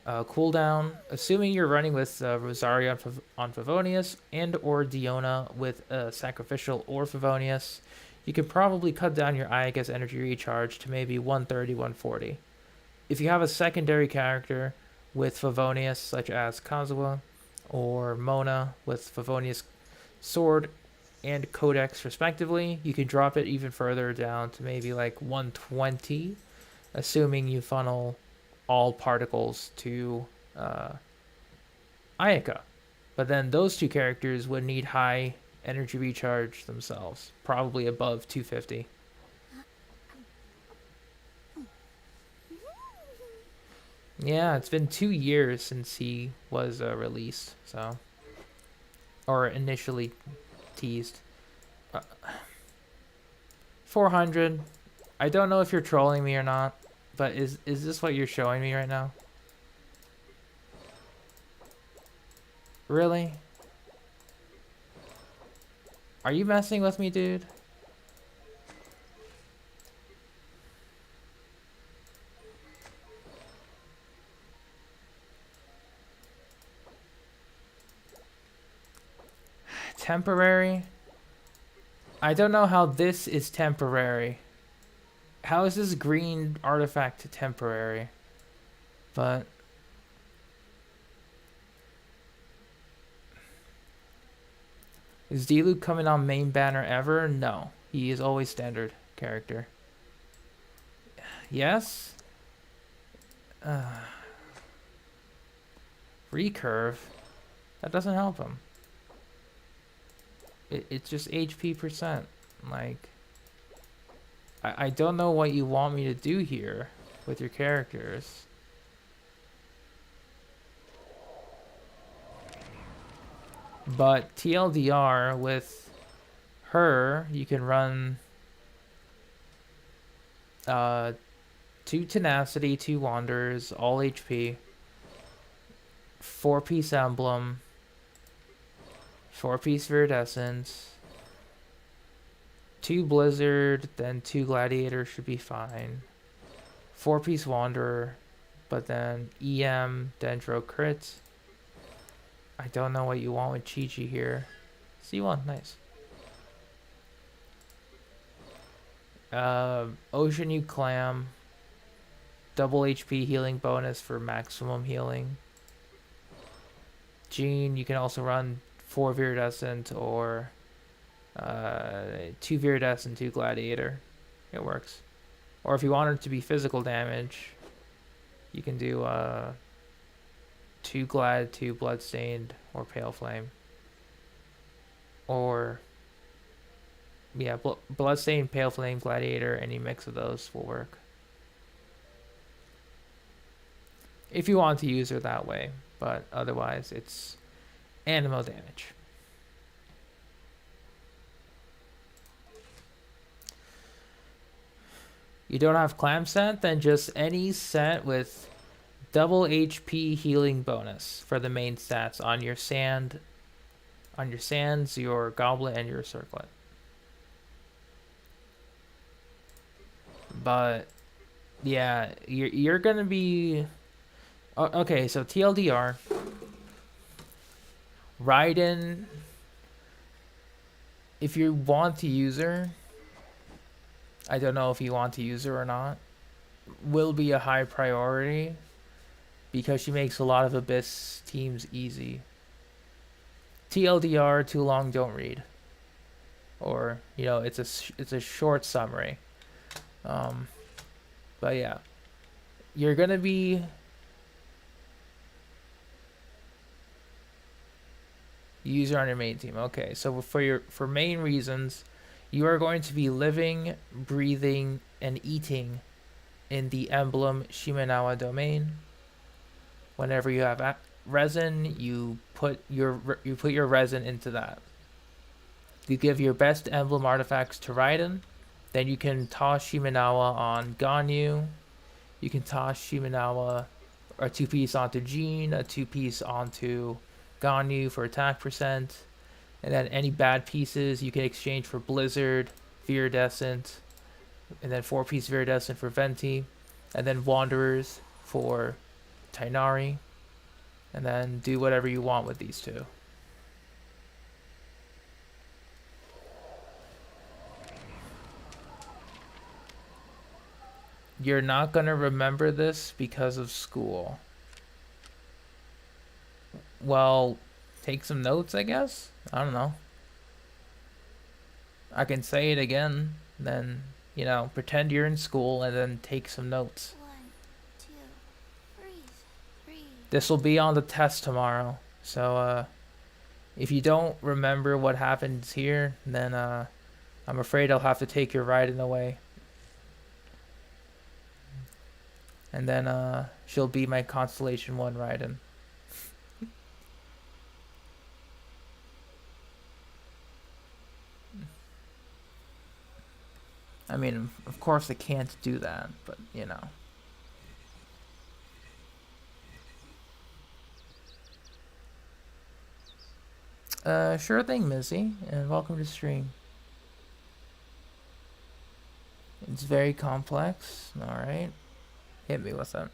cooldown, assuming you're running with Rosario on Favonius and or Diona with Sacrificial or Favonius. You can probably cut down your Iagus energy recharge to maybe 130, 140. If you have a secondary character with Favonius, such as Kazuha, or Mona with Favonius Sword and Codex respectively, you can drop it even further down to maybe like 120, assuming you funnel all particles to Ayaka. But then those two characters would need high energy recharge themselves, probably above 250. Yeah, it's been 2 years since he was released, so, or initially teased. 400. I don't know if you're trolling me or not, but is this what you're showing me right now? Really? Are you messing with me, dude? Temporary? I don't know how this is temporary. How is this green artifact temporary? But is D-Luke coming on main banner ever? No. He is always standard character. Yes? Recurve? That doesn't help him. It's just HP percent. Like, I don't know what you want me to do here with your characters. But TLDR, with her, you can run 2 Tenacity, 2 Wanders, all HP, 4-piece Emblem, 4-piece Viridescence, 2 Blizzard, then 2 Gladiator should be fine. 4-piece Wanderer, but then EM, Dendro Crit. I don't know what you want with Chi-Chi here. C1, nice. Ocean U Clam, double HP healing bonus for maximum healing. Jean, you can also run 4 Viridescent or 2 Viridescent, 2 Gladiator. It works. Or if you want it to be physical damage, you can do 2 Glad, 2 Bloodstained, or Pale Flame. Or, yeah, Bloodstained, Pale Flame, Gladiator, any mix of those will work. If you want to use her that way, but otherwise it's Animo damage. You don't have Clam set? Then just any set with double HP healing bonus for the main stats on your sands, your goblet, and your circlet. But yeah, you're gonna be okay. So TLDR, Raiden, if you want to use her, I don't know if you want to use her or not, will be a high priority because she makes a lot of Abyss teams easy. TLDR, too long, don't read. Or, you know, it's a short summary. But yeah, you're gonna be user on your main team. Okay, so for main reasons, you are going to be living, breathing, and eating in the emblem Shimenawa domain. Whenever you have resin, you put your resin into that. You give your best emblem artifacts to Raiden. Then you can toss Shimenawa on Ganyu. You can toss Shimenawa, or a 2-piece onto Jean, a 2-piece onto Ganyu for attack percent. And then any bad pieces you can exchange for Blizzard, Viridescent, and then 4-piece Viridescent for Venti. And then Wanderers for Tainari. And then do whatever you want with these two. You're not going to remember this because of school. Well, take some notes, I guess? I don't know. I can say it again, then, you know, pretend you're in school and then take some notes. 1, 2, breathe, breathe. This will be on the test tomorrow. So, if you don't remember what happens here, then, I'm afraid I'll have to take your Raiden away. And then, she'll be my Constellation 1 Raiden. I mean, of course I can't do that, but, you know. Sure thing, Missy, and welcome to stream. It's very complex. Alright. Hit me with it.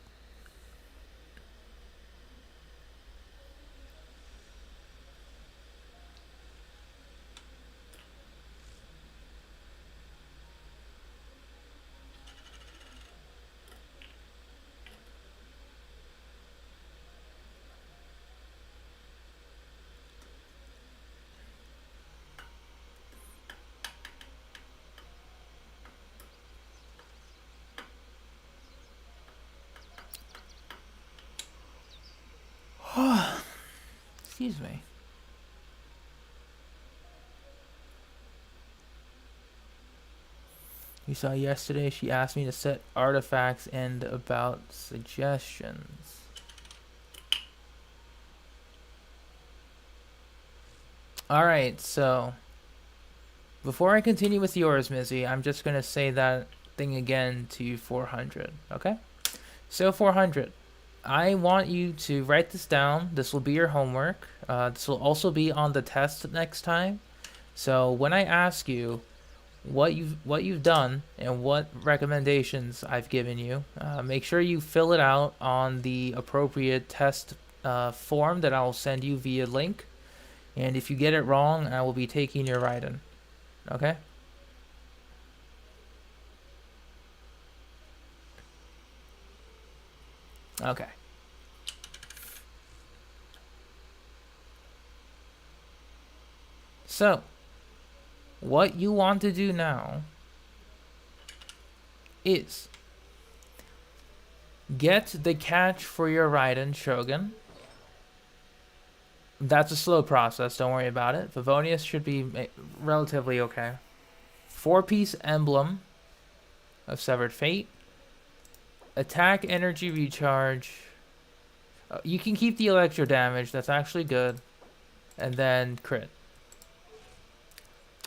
Excuse me. You saw yesterday she asked me to set artifacts and about suggestions. Alright, so before I continue with yours, Mizzy, I'm just going to say that thing again to 400, okay? So 400. I want you to write this down. This will be your homework. This will also be on the test next time. So when I ask you what you've done and what recommendations I've given you, make sure you fill it out on the appropriate test form that I'll send you via link. And if you get it wrong, I will be taking your Raiden. Okay? Okay. So, what you want to do now is get the catch for your Raiden Shogun. That's a slow process, don't worry about it. Favonius should be relatively okay. 4-piece emblem of Severed Fate. Attack energy recharge. You can keep the electro damage, that's actually good. And then crit.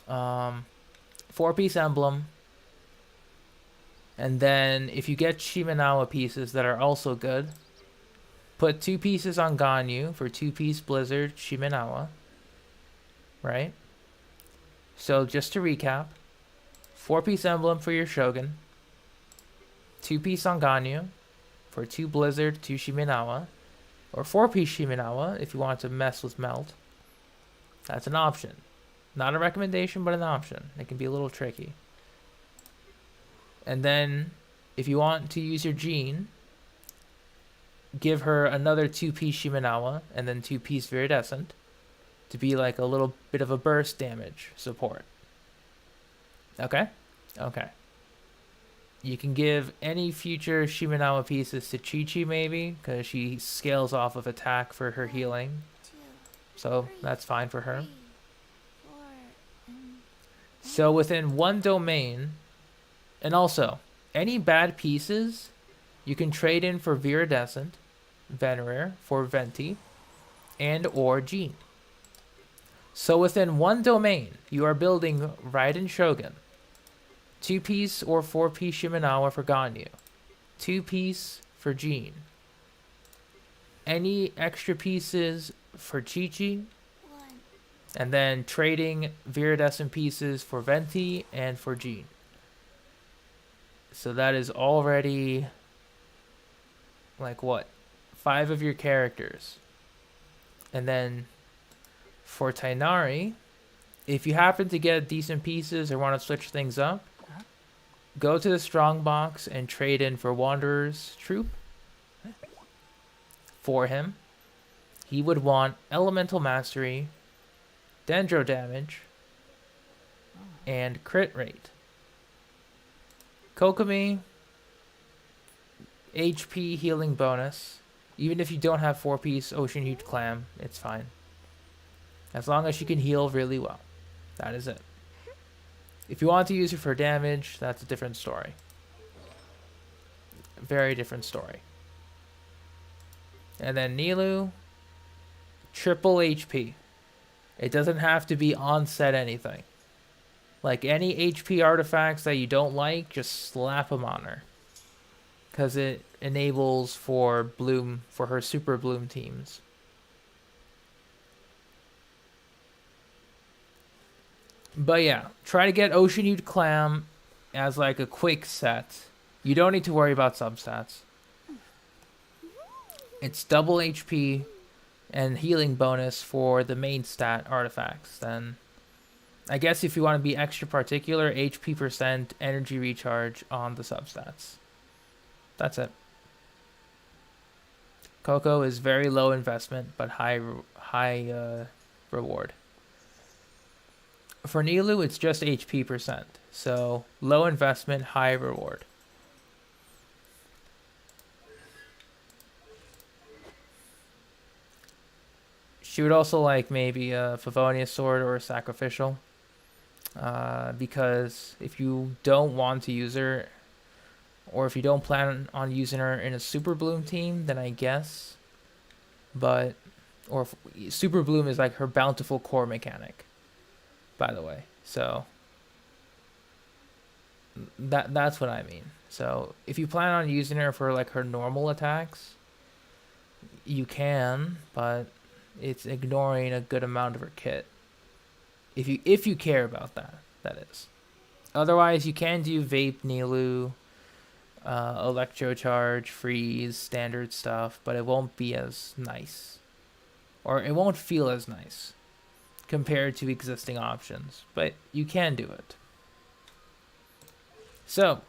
4-piece emblem. And then if you get Shimenawa pieces that are also good, put 2 pieces on Ganyu for 2-piece Blizzard Shimenawa. Right? So just to recap, 4-piece emblem for your Shogun. 2-piece on Ganyu for 2 Blizzard, 2 Shimenawa. Or 4-piece Shimenawa if you want to mess with Melt. That's an option. Not a recommendation, but an option. It can be a little tricky. And then, if you want to use your Jean, give her another 2-piece Shimenawa and then 2-piece Viridescent to be like a little bit of a burst damage support. Okay? Okay. You can give any future Shimenawa pieces to Chi-Chi maybe, because she scales off of attack for her healing. So that's fine for her. So within one domain, and also, any bad pieces you can trade in for Viridescent, Venerer for Venti and or Jean. So within one domain, you are building Raiden Shogun, 2-piece or 4-piece Shimenawa for Ganyu, 2-piece for Jean, any extra pieces for Chi-Chi, One. and then trading Viridescent pieces for Venti and for Jean. So that is already, like what, 5 of your characters. And then for Tainari, if you happen to get decent pieces or want to switch things up, go to the strong box and trade in for Wanderer's Troop. For him, he would want Elemental Mastery, Dendro Damage, and Crit Rate. Kokomi, HP Healing Bonus. Even if you don't have 4-piece Ocean Huge Clam, it's fine. As long as she can heal really well. That is it. If you want to use her for damage, that's a different story. Very different story. And then Nilou, triple HP. It doesn't have to be on-set anything. Like any HP artifacts that you don't like, just slap them on her. Because it enables for Bloom, for her Super Bloom teams. But yeah, try to get Ocean Hued Clam as like a quick set. You don't need to worry about substats. It's double HP and healing bonus for the main stat artifacts. Then I guess if you want to be extra particular, HP percent, energy recharge on the substats. That's it. Coco is very low investment, but high reward. For Nilou, it's just HP percent. So low investment, high reward. She would also like maybe a Favonius Sword or a Sacrificial. Because if you don't want to use her, or if you don't plan on using her in a Super Bloom team, then I guess. But, or if, Super Bloom is like her bountiful core mechanic, by the way. So, that's what I mean. So, if you plan on using her for like her normal attacks, you can, but it's ignoring a good amount of her kit. If you care about that, that is. Otherwise, you can do Vape Nilou, Electro Charge, Freeze, standard stuff, but it won't be as nice. Or it won't feel as nice compared to existing options, but you can do it. So,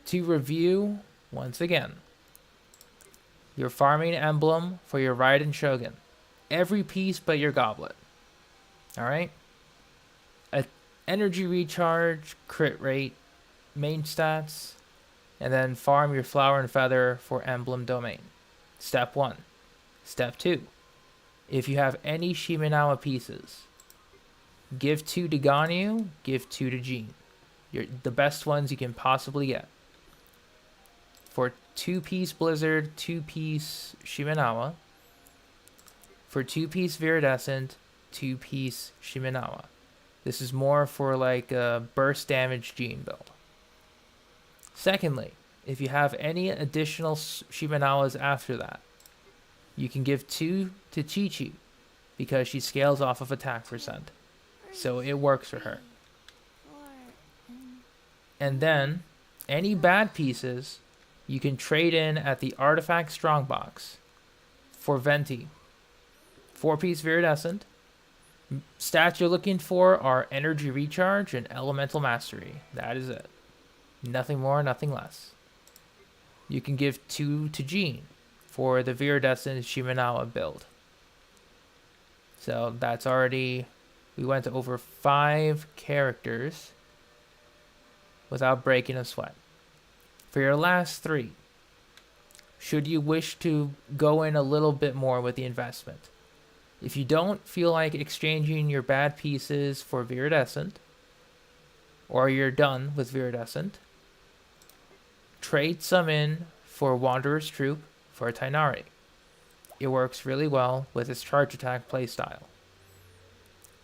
to review once again, your farming emblem for your Raiden Shogun. Every piece but your goblet. Alright? Energy recharge, crit rate, main stats, and then farm your flower and feather for emblem domain. Step 1. Step 2. If you have any Shimenawa pieces, give 2 to Ganyu, give 2 to Jean. The best ones you can possibly get. For 2-piece Blizzard, 2-piece Shimenawa. For 2-piece Viridescent, 2-piece Shimenawa. This is more for like a burst damage Jean build. Secondly, if you have any additional Shimenawas after that, you can give 2 to Chi-Chi because she scales off of attack percent. So it works for her. And then, any bad pieces, you can trade in at the Artifact Strongbox for Venti. 4-piece Viridescent. Stats you're looking for are Energy Recharge and Elemental Mastery. That is it. Nothing more, nothing less. You can give 2 to Jean for the Viridescent Shimenawa build. So that's already... We went over 5 characters without breaking a sweat. For your last 3, should you wish to go in a little bit more with the investment, if you don't feel like exchanging your bad pieces for Viridescent, or you're done with Viridescent, trade some in for Wanderer's Troop for Tainari. it works really well with its charge attack playstyle.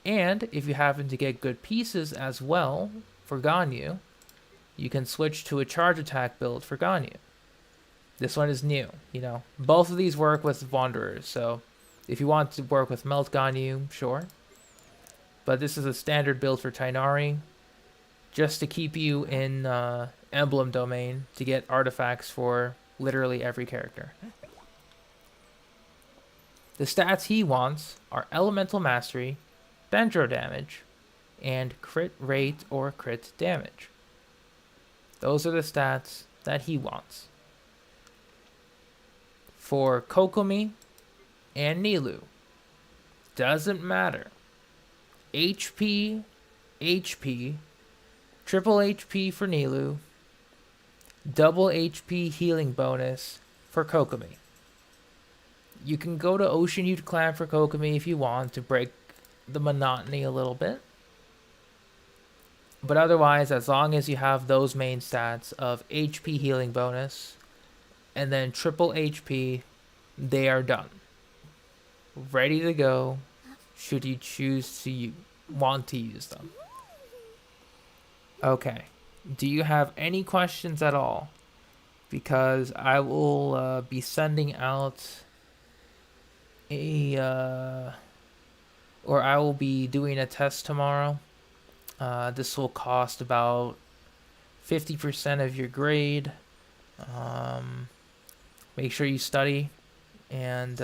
And if you happen to get good pieces as well for Ganyu, you can switch to a charge attack build for Ganyu. This one is new, you know. Both of these work with Wanderers, so if you want to work with Melt Ganyu, sure. But this is a standard build for Tainari, just to keep you in Emblem domain to get artifacts for literally every character. The stats he wants are Elemental Mastery, Dendro damage, and crit rate or crit damage. Those are the stats that he wants. For Kokomi and Nilou, doesn't matter. HP, HP, triple HP for Nilou, double HP healing bonus for Kokomi. You can go to Ocean Youth Clan for Kokomi if you want to break the monotony a little bit. But otherwise, as long as you have those main stats of HP healing bonus and then triple HP, they are done. Ready to go should you choose to want to use them. Okay. Do you have any questions at all? Because I will be sending out or I will be doing a test tomorrow. This will cost about 50% of your grade. Make sure you study, and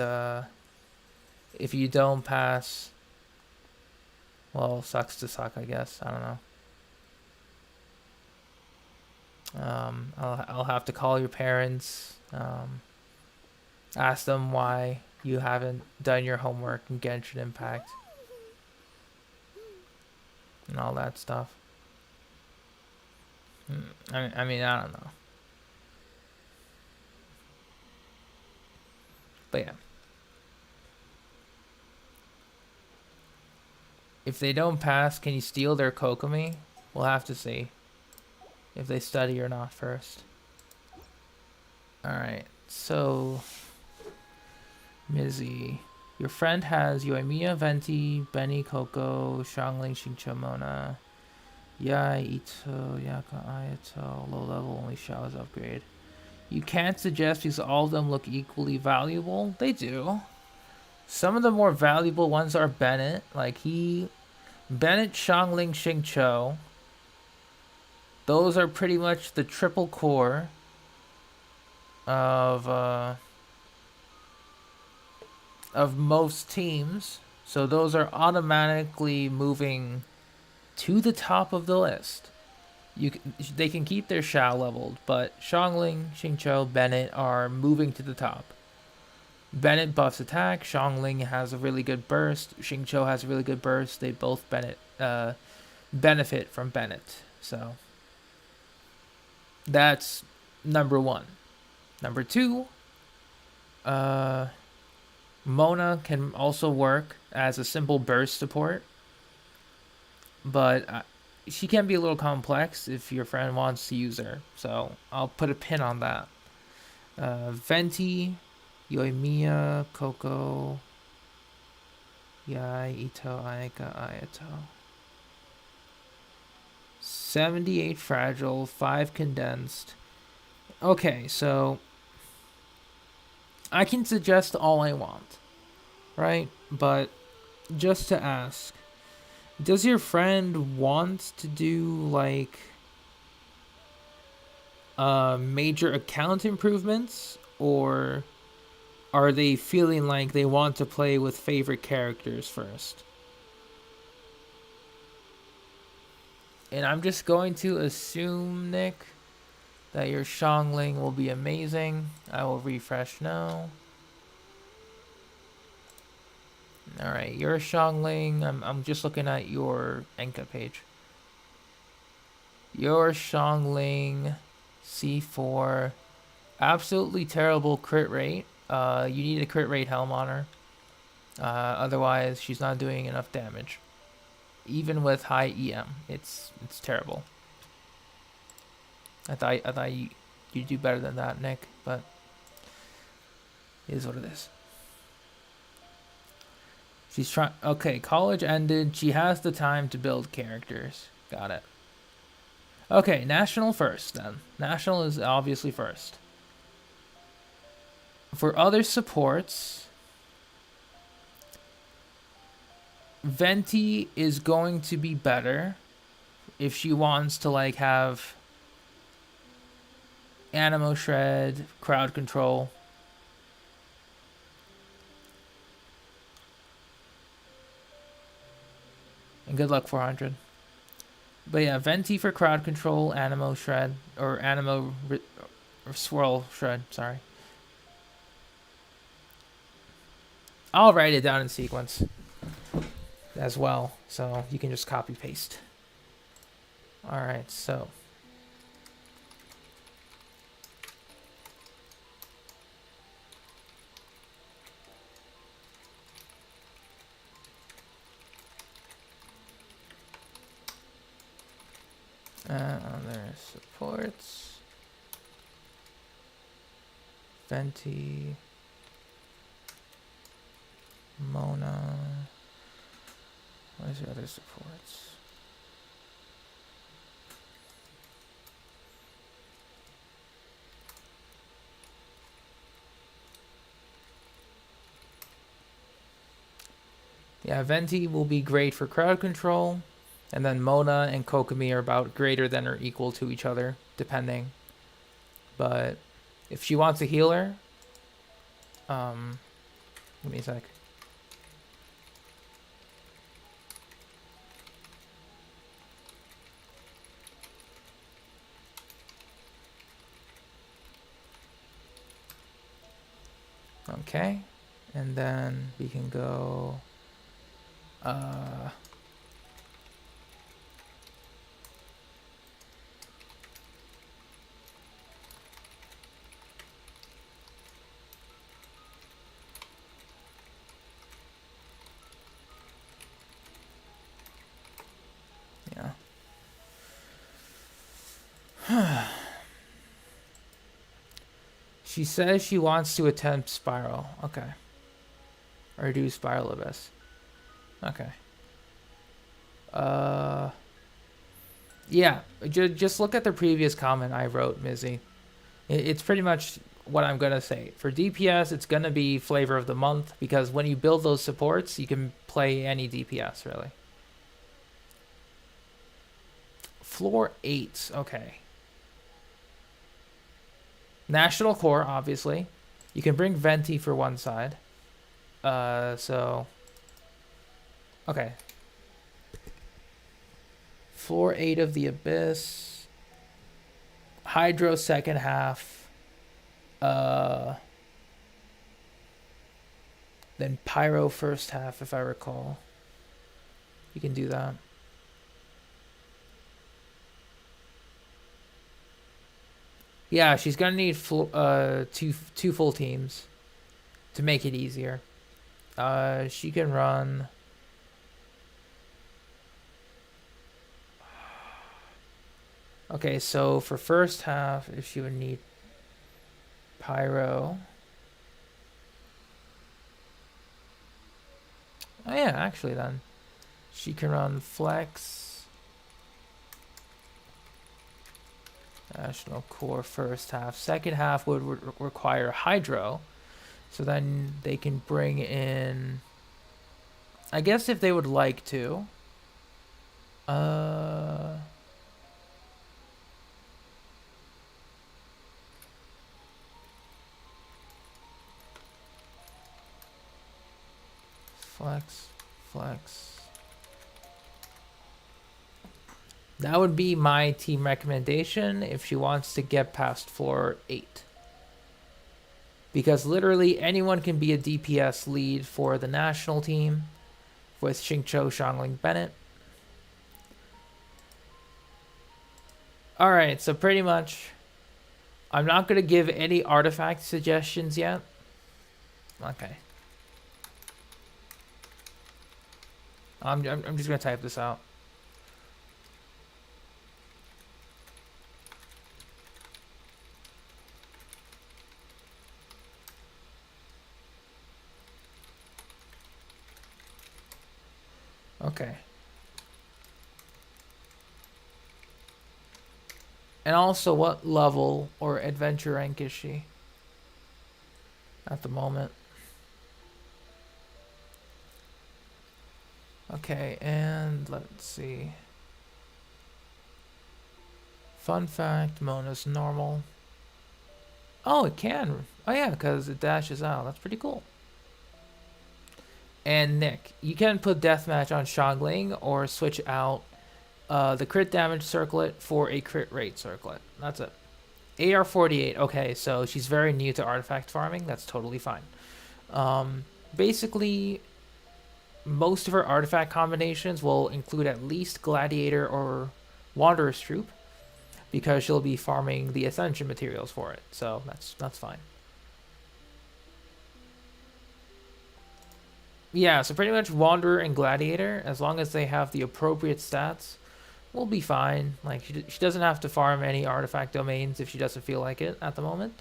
if you don't pass, well, sucks to suck, I guess. I don't know. I'll have to call your parents, ask them why you haven't done your homework in Genshin Impact, and all that stuff. I mean, I don't know. But yeah. If they don't pass, can you steal their Kokomi? We'll have to see if they study or not first. Alright, so Mizzy. Your friend has Yoimiya, Venti, Benny, Coco, Xiangling, Xingqiu, Mona, Yai, Ito, Yaka, Ayato. Low level, only Xiao's upgrade. You can't suggest because all of them look equally valuable. They do. Some of the more valuable ones are Bennett. Bennett, Xiangling, Xingqiu. Those are pretty much the triple core of most teams. So those are automatically moving to the top of the list. They can keep their Xiao leveled, but Xiangling, Xingqiu, Bennett are moving to the top. Bennett buffs attack, Xiangling has a really good burst, Xingqiu has a really good burst. They both benefit from Bennett. So that's number one. Number two, Mona can also work as a simple burst support, but she can be a little complex if your friend wants to use her. So I'll put a pin on that. Venti, Yoimiya, Coco, Yai, Ito, Aika, Ayato. 78 fragile, 5 condensed. Okay, so I can suggest all I want, right? But just to ask, does your friend want to do major account improvements, or are they feeling like they want to play with favorite characters first? And I'm just going to assume, Nick, that your Xiangling will be amazing. I will refresh now. Alright, your Xiangling, I'm just looking at your Enka page. Your Xiangling C4, absolutely terrible crit rate. You need a crit rate helm on her. Otherwise, she's not doing enough damage. Even with high EM, it's terrible. I thought you'd do better than that, Nick, but it is what it is. She's trying. Okay, college ended. She has the time to build characters. Got it. Okay, national first then. National is obviously first. For other supports, Venti is going to be better if she wants to like have Animo Shred, crowd control. And good luck 400. But yeah, Venti for crowd control, Animo Shred, or or Swirl Shred, sorry. I'll write it down in sequence as well, so you can just copy paste. Alright, so. Other supports. Venti. Mona. Where's the other supports? Yeah, Venti will be great for crowd control. And then Mona and Kokomi are about greater than or equal to each other, depending. But if she wants a healer, give me a sec. Okay, and then we can go. Yeah. She says she wants to attempt Spiral. Okay. Or do Spiral Abyss. Okay. Yeah. Just look at the previous comment I wrote, Mizzy. It's pretty much what I'm going to say. For DPS, it's going to be Flavor of the Month, because when you build those supports, you can play any DPS, really. Floor 8. Okay. National Core, obviously. You can bring Venti for one side. So... Okay. Floor 8 of the Abyss. Hydro second half. Then Pyro first half, if I recall. You can do that. Yeah, she's gonna need two full teams to make it easier. She can run. Okay, so for first half, if she would need Pyro. Oh yeah, actually then. She can run Flex. National Core first half. Second half would require Hydro. So then they can bring in... I guess if they would like to. Flex. That would be my team recommendation if she wants to get past floor 8. Because literally anyone can be a DPS lead for the national team with Xingqiu, Xiangling, Bennett. Alright, so pretty much I'm not going to give any artifact suggestions yet. Okay. I'm just going to type this out. Okay. And also, what level or adventure rank is she at the moment? Okay, and let's see. Fun fact, Mona's normal. Oh, it can. Oh yeah, because it dashes out. That's pretty cool. And Nick, you can put deathmatch on Xiangling or switch out the crit damage circlet for a crit rate circlet. That's it. AR-48. Okay, so she's very new to artifact farming. That's totally fine. Basically, most of her artifact combinations will include at least Gladiator or Wanderer's Troop, because she'll be farming the Ascension materials for it. So that's fine. Yeah, so pretty much Wanderer and Gladiator, as long as they have the appropriate stats, will be fine. Like, she doesn't have to farm any artifact domains if she doesn't feel like it at the moment.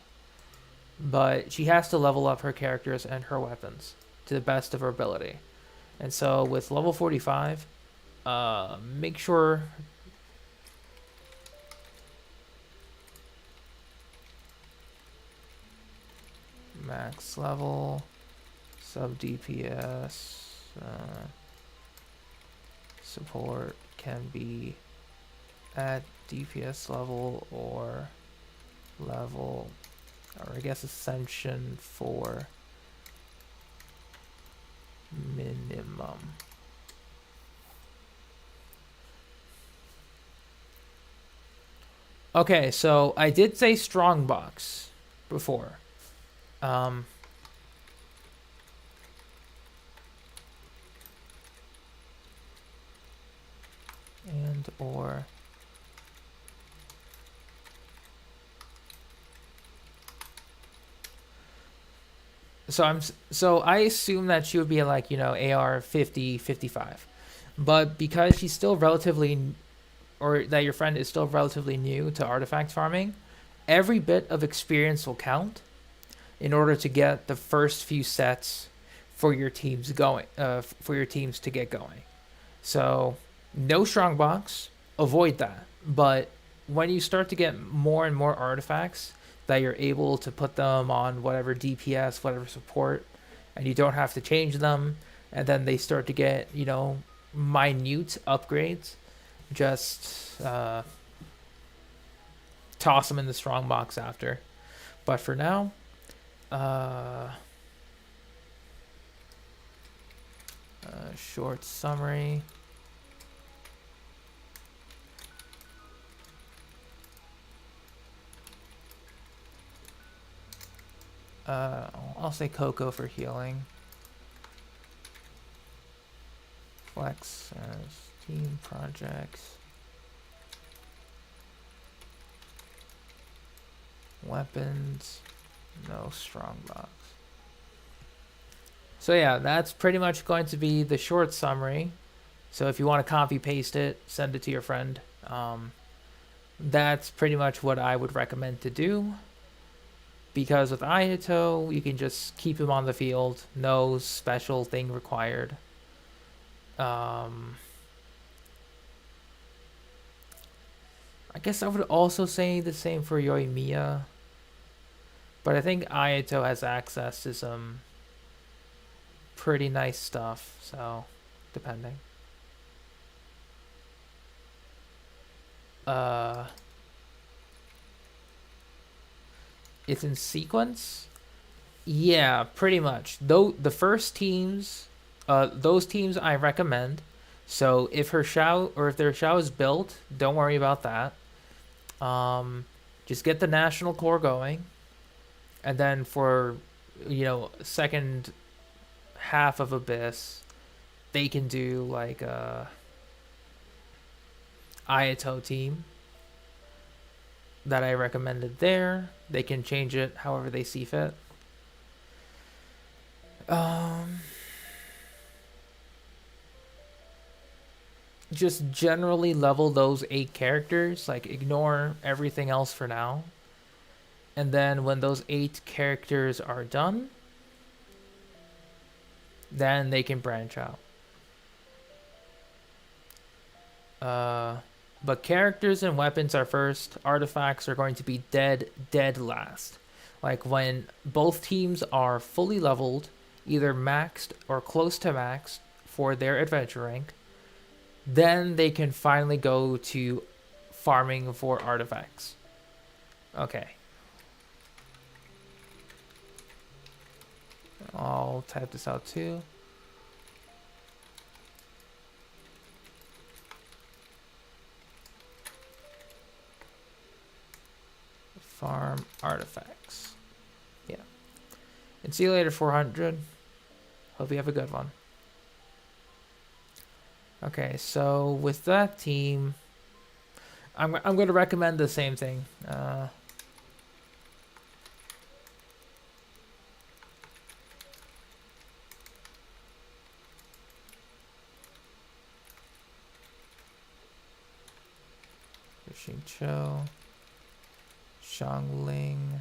But she has to level up her characters and her weapons to the best of her ability. And so with level 45, make sure... Max level... Sub DPS support can be at DPS level or I guess Ascension for minimum. Okay, so I did say strongbox before. And or so I assume that she would be like, you know, AR 50, 55. But because she's still relatively, or that your friend is still relatively new to artifact farming, every bit of experience will count in order to get the first few sets for your teams going, for your teams to get going. So no strongbox, avoid that. But when you start to get more and more artifacts that you're able to put them on whatever DPS, whatever support, and you don't have to change them, and then they start to get, you know, minute upgrades, just toss them in the strongbox after. But for now, short summary. I'll say Coco for healing. Flex as team projects. Weapons. No strongbox. So yeah, that's pretty much going to be the short summary. So if you want to copy paste it, send it to your friend. That's pretty much what I would recommend to do. Because with Ayato, you can just keep him on the field. No special thing required. I guess I would also say the same for Yoimiya. But I think Ayato has access to some pretty nice stuff. So, depending. It's in sequence? Yeah, pretty much. Though the first teams, those teams I recommend. So if her Xiao or if their Xiao is built, don't worry about that. Just get the national core going, and then for, you know, second half of Abyss, they can do like a Ayato team that I recommended there. They can change it however they see fit. Just generally level those 8 characters, like ignore everything else for now. And then when those 8 characters are done, then they can branch out. But characters and weapons are first. Artifacts are going to be dead last. Like when both teams are fully leveled, either maxed or close to maxed for their adventure rank, then they can finally go to farming for artifacts. Okay. I'll type this out too. Farm artifacts. Yeah. And see you later, 400. Hope you have a good one. Okay, so with that team, I'm going to recommend the same thing. Xingqiu, Shangling,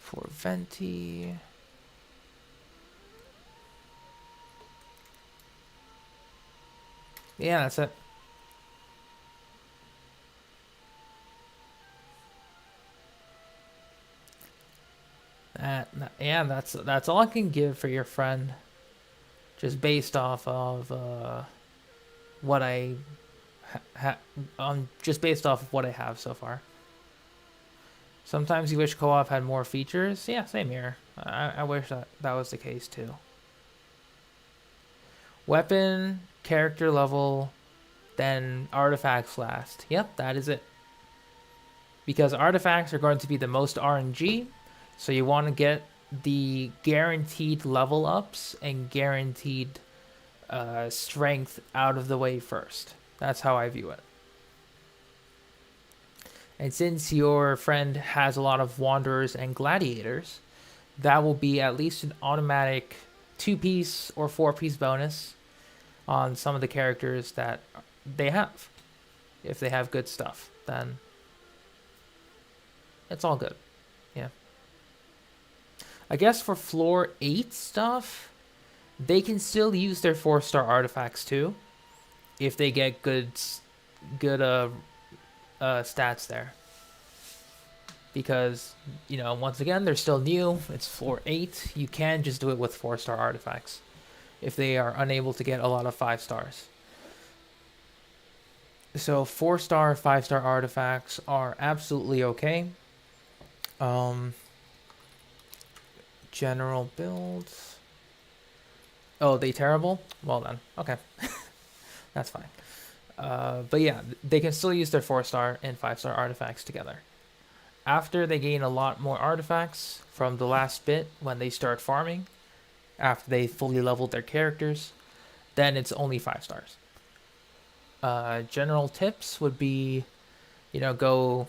for Venti. Yeah, that's it. Yeah, that's all I can give for your friend, just based off of what I just based off of what I have so far. Sometimes you wish co-op had more features. Yeah, same here. I wish that was the case too. Weapon, character level, then artifacts last. Yep, that is it. Because artifacts are going to be the most RNG, so you want to get the guaranteed level ups and guaranteed strength out of the way first. That's how I view it. And since your friend has a lot of wanderers and gladiators, that will be at least an automatic 2-piece or 4-piece bonus on some of the characters that they have. If they have good stuff, then it's all good. Yeah. I guess for floor 8 stuff, they can still use their 4-star artifacts too, if they get good stats there. Because, once again, they're still new. It's floor 8. You can just do it with 4-star artifacts if they are unable to get a lot of 5 stars. So 4-star, 5-star artifacts are absolutely okay. General builds. Oh, they terrible? Well then, okay. That's fine. But yeah, they can still use their 4-star and 5-star artifacts together. After they gain a lot more artifacts from the last bit when they start farming, after they fully leveled their characters, then it's only 5 stars. General tips would be, general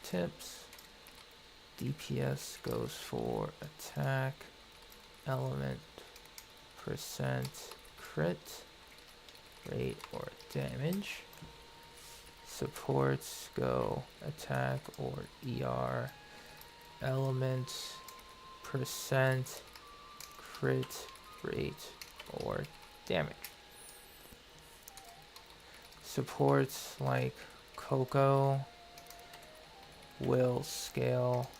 tips. DPS goes for attack, element, percent, crit, rate, or damage. Supports go attack or ER, element, percent, crit, rate, or damage. Supports like Coco will scale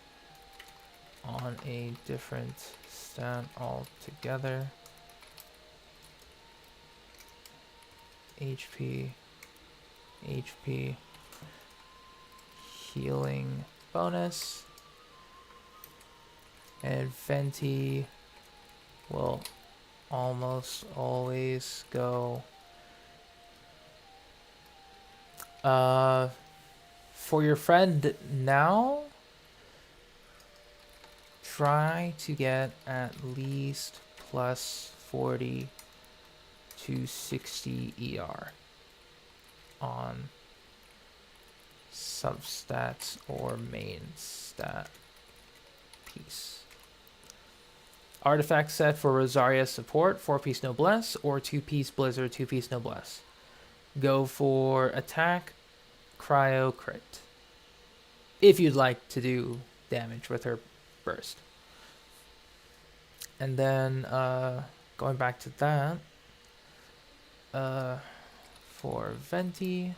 on a different stat altogether. HP, healing bonus, and Venti will almost always go for your friend now. try to get at least plus 40 to 60 ER on substats or main stat piece. Artifact set for Rosaria support, 4-piece Noblesse or 2-piece Blizzard, 2-piece Noblesse. Go for attack, cryo, crit. If you'd like to do damage with her burst. And then going back to that, for Venti,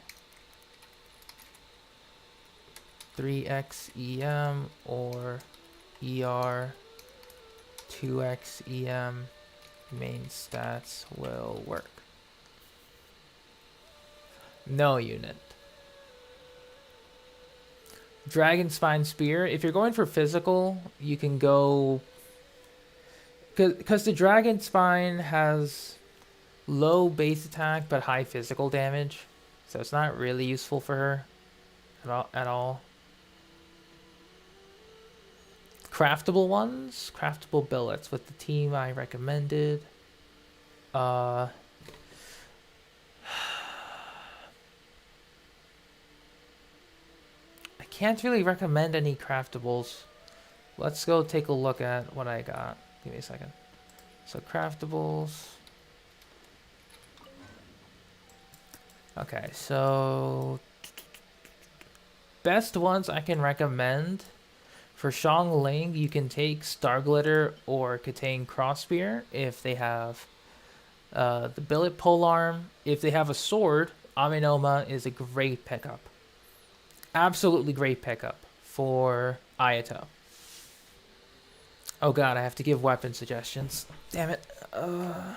3x EM or ER 2x EM main stats will work. No unit. Dragon Spine Spear. If you're going for physical, you can go... Because the Dragon Spine has low base attack but high physical damage. So it's not really useful for her at all. Craftable ones. Craftable billets with the team I recommended. I can't really recommend any craftables. Let's go take a look at what I got. Give me a second. So craftables. Okay, so best ones I can recommend for Xiangling, you can take Star Glitter or Katane Crossspear if they have the Billet Polearm. If they have a sword, Aminoma is a great pickup. Absolutely great pickup for Ayato. Oh god, I have to give weapon suggestions. Damn it. I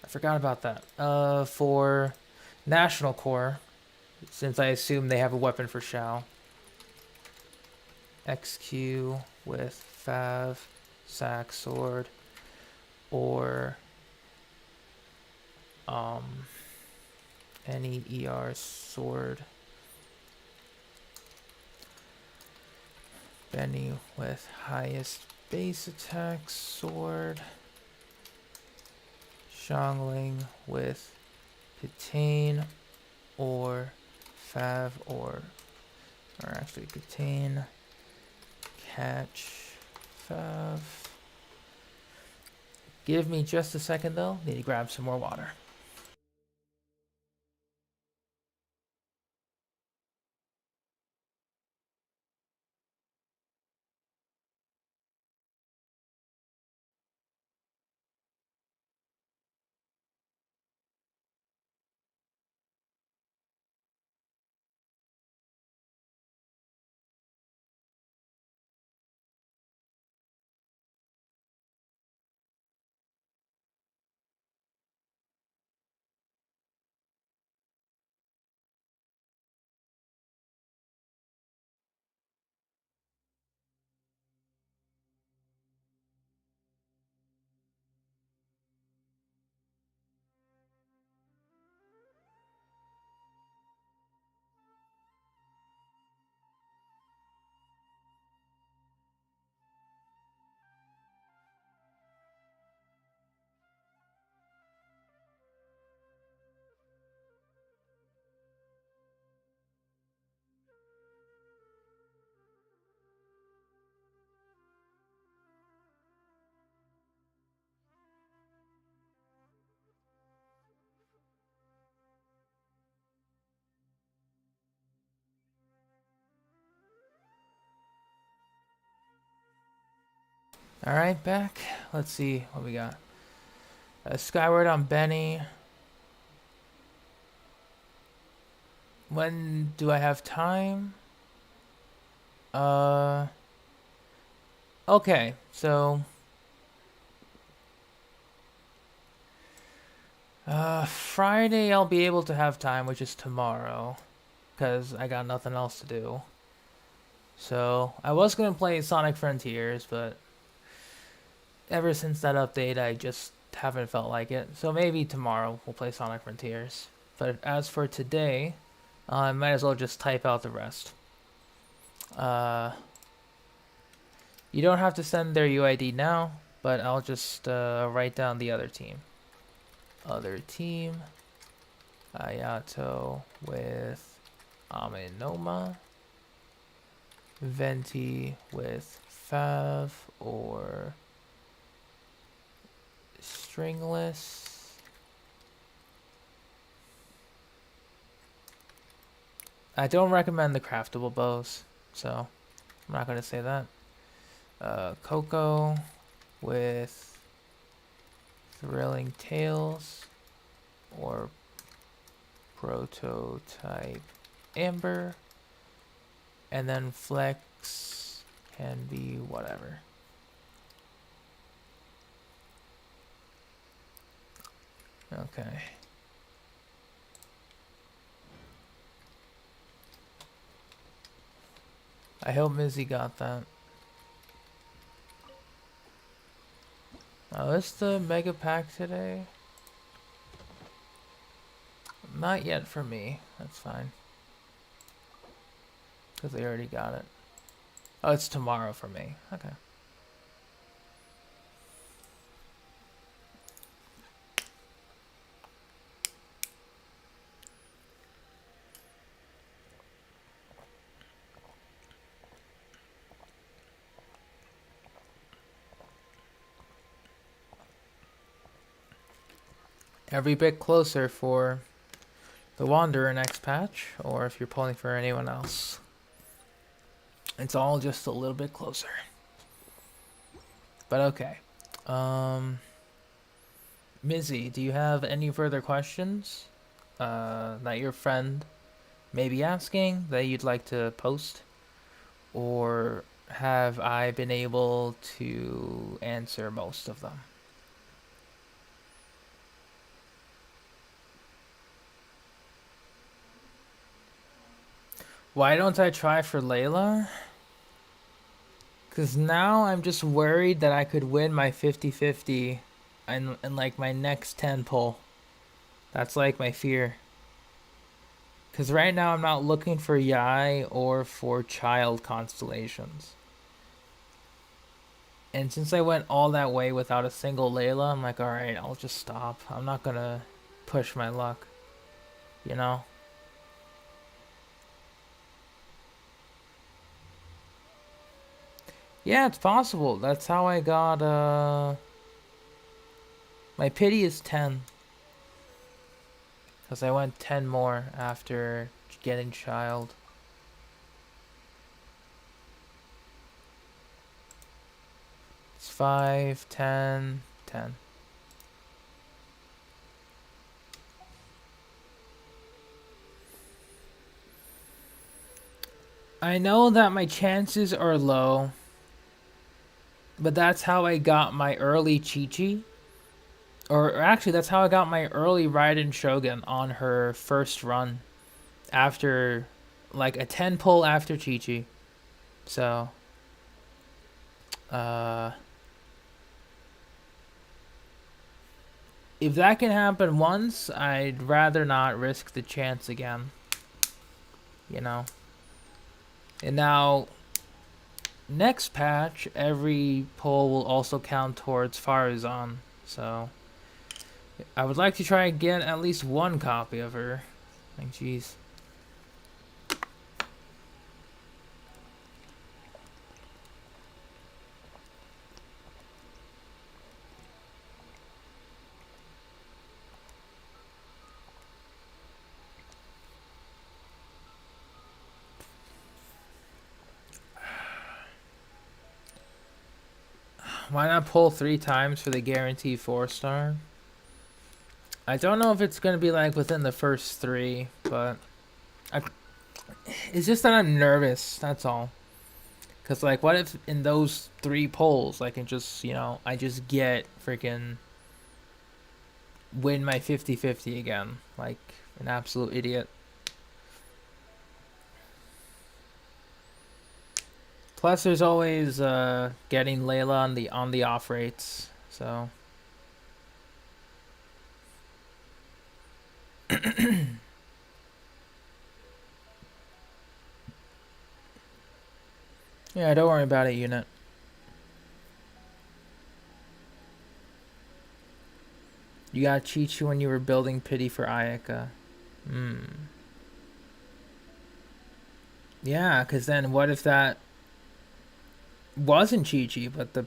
forgot about that. For National Corps, since I assume they have a weapon for Shao. XQ with Fav, Sack Sword, or any ER sword. Benny with highest base attack sword. Xiangling with Katane or Fav or actually Katane. Catch Fav. Give me just a second though. Need to grab some more water. Alright, back. Let's see what we got. Skyward on Benny. When do I have time? Okay, so Friday I'll be able to have time, which is tomorrow, because I got nothing else to do. So I was gonna play Sonic Frontiers, but ever since that update, I just haven't felt like it. So maybe tomorrow we'll play Sonic Frontiers. But as for today, I might as well just type out the rest. You don't have to send their UID now, but I'll just write down the other team. Other team, Ayato with Aminoma, Venti with Fav or Stringless. I don't recommend the craftable bows, so I'm not gonna say that. Coco with Thrilling Tales or Prototype Amber, and then Flex can be whatever. Okay. I hope Mizzy got that. Oh, is the mega pack today? Not yet for me. That's fine. Because they already got it. Oh, it's tomorrow for me. Okay. Every bit closer for the Wanderer next patch, or if you're pulling for anyone else. It's all just a little bit closer. But okay. Mizzy, do you have any further questions that your friend may be asking that you'd like to post? Or have I been able to answer most of them? Why don't I try for Layla? Because now I'm just worried that I could win my 50-50 in like my next 10 pull. That's like my fear. Because right now I'm not looking for Yai or for child constellations. And since I went all that way without a single Layla, I'm like, alright, I'll just stop. I'm not gonna push my luck. You know? Yeah, it's possible. That's how I got, my pity is 10. Because I went 10 more after getting child. It's 5, 10, 10. I know that my chances are low. But that's how I got my early Chi-Chi. Or actually, that's how I got my early Raiden Shogun on her first run. After, like, a 10 pull after Chi-Chi. So, if that can happen once, I'd rather not risk the chance again. You know? And now, next patch, every pull will also count towards Farazan. So, I would like to try and get at least one copy of her. Like, jeez. Why not pull 3 times for the guarantee 4-star? I don't know if it's going to be like within the first 3, but it's just that I'm nervous, that's all. Because, like, what if in those 3 pulls I can just, you know, I just get freaking win my 50-50 again. Like, an absolute idiot. Plus, there's always getting Layla on the off rates, so. Yeah, don't worry about it, unit. You got Chi-Chi when you were building pity for Ayaka. Hmm. Yeah, because then what if that wasn't Chi-Chi, but the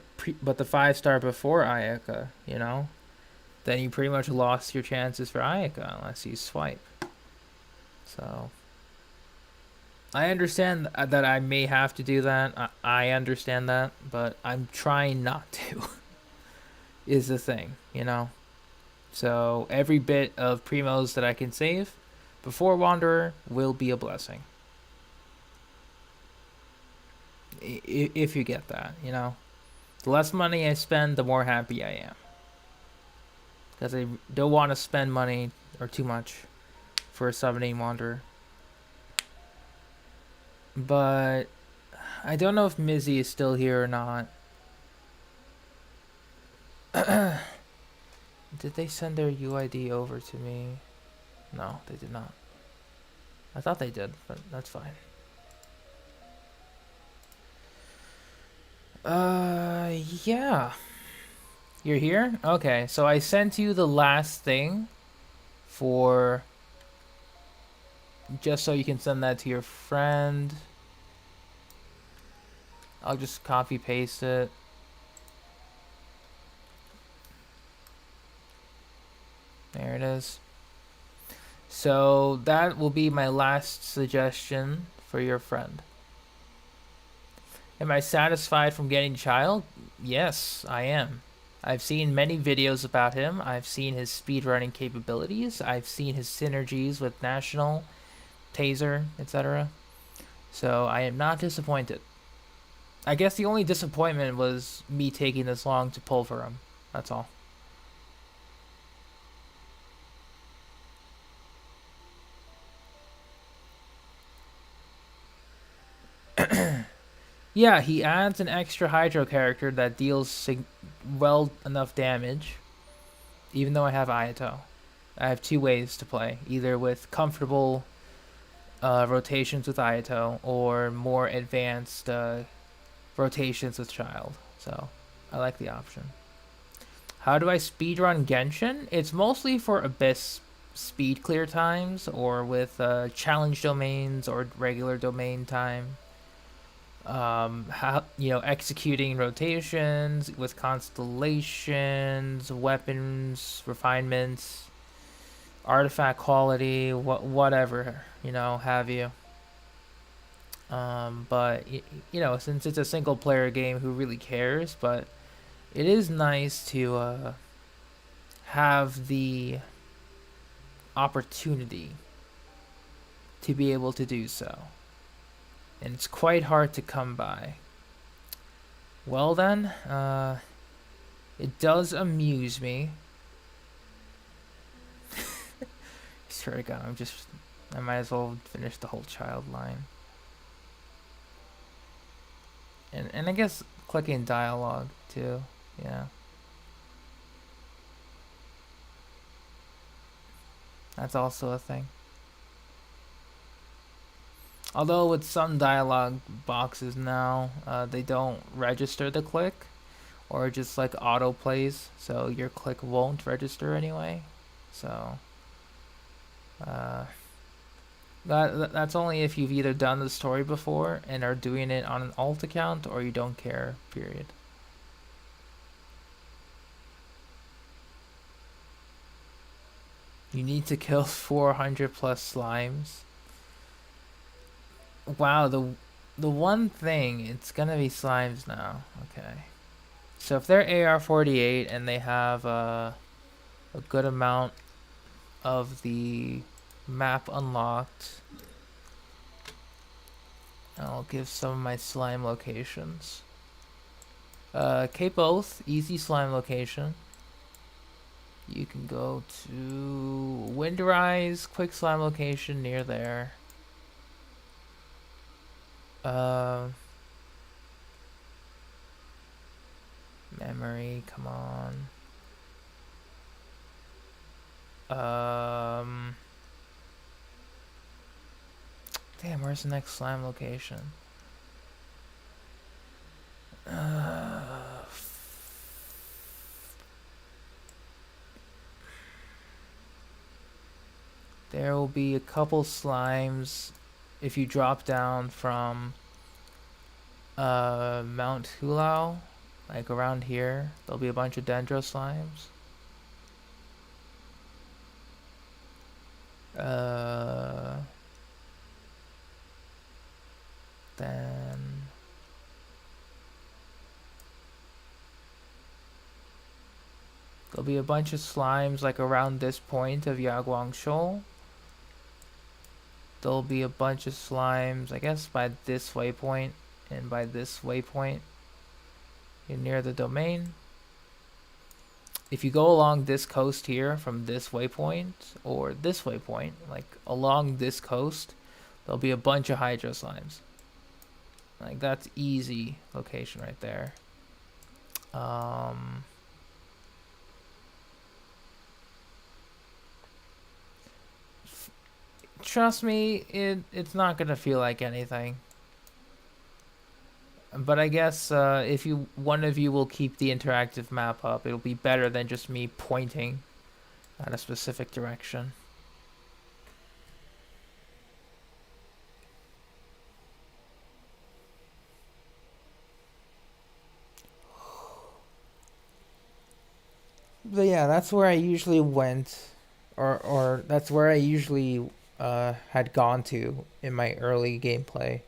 5-star before Ayaka, you know? Then you pretty much lost your chances for Ayaka unless you swipe. So I understand that I may have to do that. I understand that, but I'm trying not to. Is the thing, you know? So every bit of primos that I can save before Wanderer will be a blessing. If you get that, you know? The less money I spend, the more happy I am. Because I don't want to spend money or too much for a summoning Wanderer. But I don't know if Mizzy is still here or not. Did they send their UID over to me? No, they did not. I thought they did, but that's fine. Yeah. You're here? Okay, so I sent you the last thing for... just so you can send that to your friend. I'll just copy paste it. There it is. So that will be my last suggestion for your friend. Am I satisfied from getting Child? Yes, I am. I've seen many videos about him. I've seen his speedrunning capabilities. I've seen his synergies with National, Taser, etc. So I am not disappointed. I guess the only disappointment was me taking this long to pull for him. That's all. Yeah, he adds an extra Hydro character that deals well enough damage, even though I have Ayato. I have two ways to play, either with comfortable rotations with Ayato or more advanced rotations with Child. So I like the option. How do I speedrun Genshin? It's mostly for Abyss speed clear times or with challenge domains or regular domain time. Executing rotations with constellations, weapons, refinements, artifact quality, whatever, have you. But since it's a single player game, who really cares? But it is nice to have the opportunity to be able to do so. And it's quite hard to come by. Well then, it does amuse me. Swear to God, I might as well finish the whole Child line. And I guess clicking dialogue too, yeah. That's also a thing. Although with some dialogue boxes now, they don't register the click, or just like auto plays, so your click won't register anyway. So that's only if you've either done the story before and are doing it on an alt account, or you don't care, period. You need to kill 400 plus slimes. Wow, the one thing, it's gonna be slimes now. Okay. So if they're AR-48 and they have a good amount of the map unlocked, I'll give some of my slime locations. Cape Oath, easy slime location. You can go to Windrise, quick slime location near there. Memory, come on. Damn, where's the next slime location? There will be a couple slimes if you drop down from Mount Hulao, like around here. There'll be a bunch of dendro slimes. Then there'll be a bunch of slimes like around this point of Yaguang Shoal. There'll be a bunch of slimes, I guess, by this waypoint and by this waypoint near the domain. If you go along this coast here from this waypoint or this waypoint, like along this coast, there'll be a bunch of hydro slimes. Like that's easy location right there. Trust me, it's not gonna feel like anything. But I guess if one of you will keep the interactive map up, it'll be better than just me pointing at a specific direction. But yeah, that's where I usually went, or that's where I usually had gone to in my early gameplay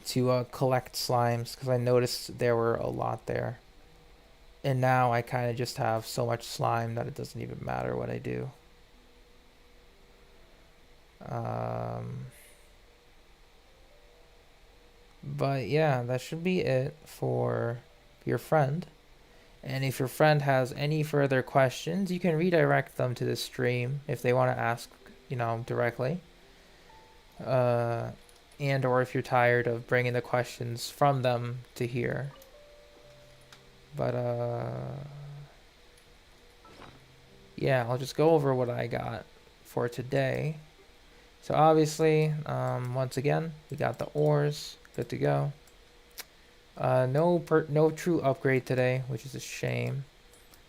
to collect slimes, because I noticed there were a lot there. And now I kind of just have so much slime that it doesn't even matter what I do. But yeah, that should be it for your friend. And if your friend has any further questions, you can redirect them to the stream if they want to ask, directly. And or if you're tired of bringing the questions from them to here. But yeah, I'll just go over what I got for today. So obviously, once again, we got the ores, good to go. No true upgrade today, which is a shame,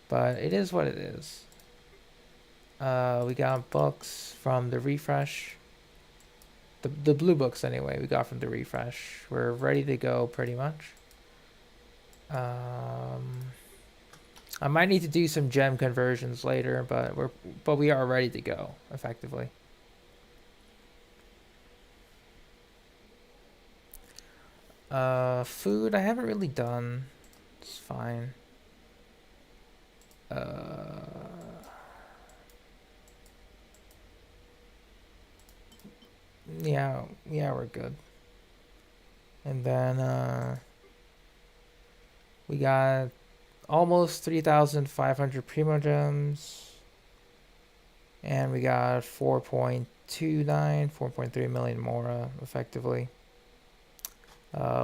but it is what it is. We got books from the refresh. The blue books anyway, we got from the refresh. We're ready to go pretty much. I might need to do some gem conversions later, but we are ready to go effectively. Food I haven't really done. It's fine. Yeah, we're good. And then we got almost 3,500 primo gems, and we got 4.3 million mora effectively,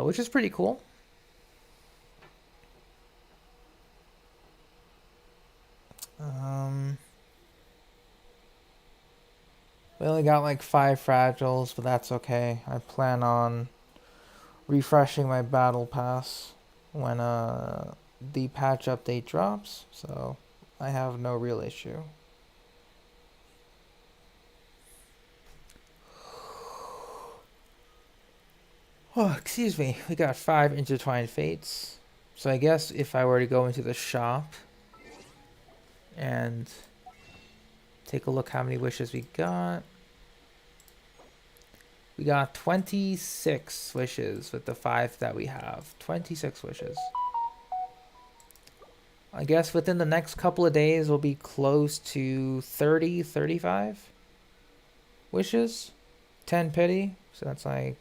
which is pretty cool. We only got like 5 fragiles, but that's okay. I plan on refreshing my battle pass when the patch update drops, so I have no real issue. Oh, excuse me. We got 5 intertwined fates. So I guess if I were to go into the shop and take a look how many wishes we got. We got 26 wishes with the 5 that we have. 26 wishes. I guess within the next couple of days we'll be close to 30, 35 wishes. 10 pity. So that's like,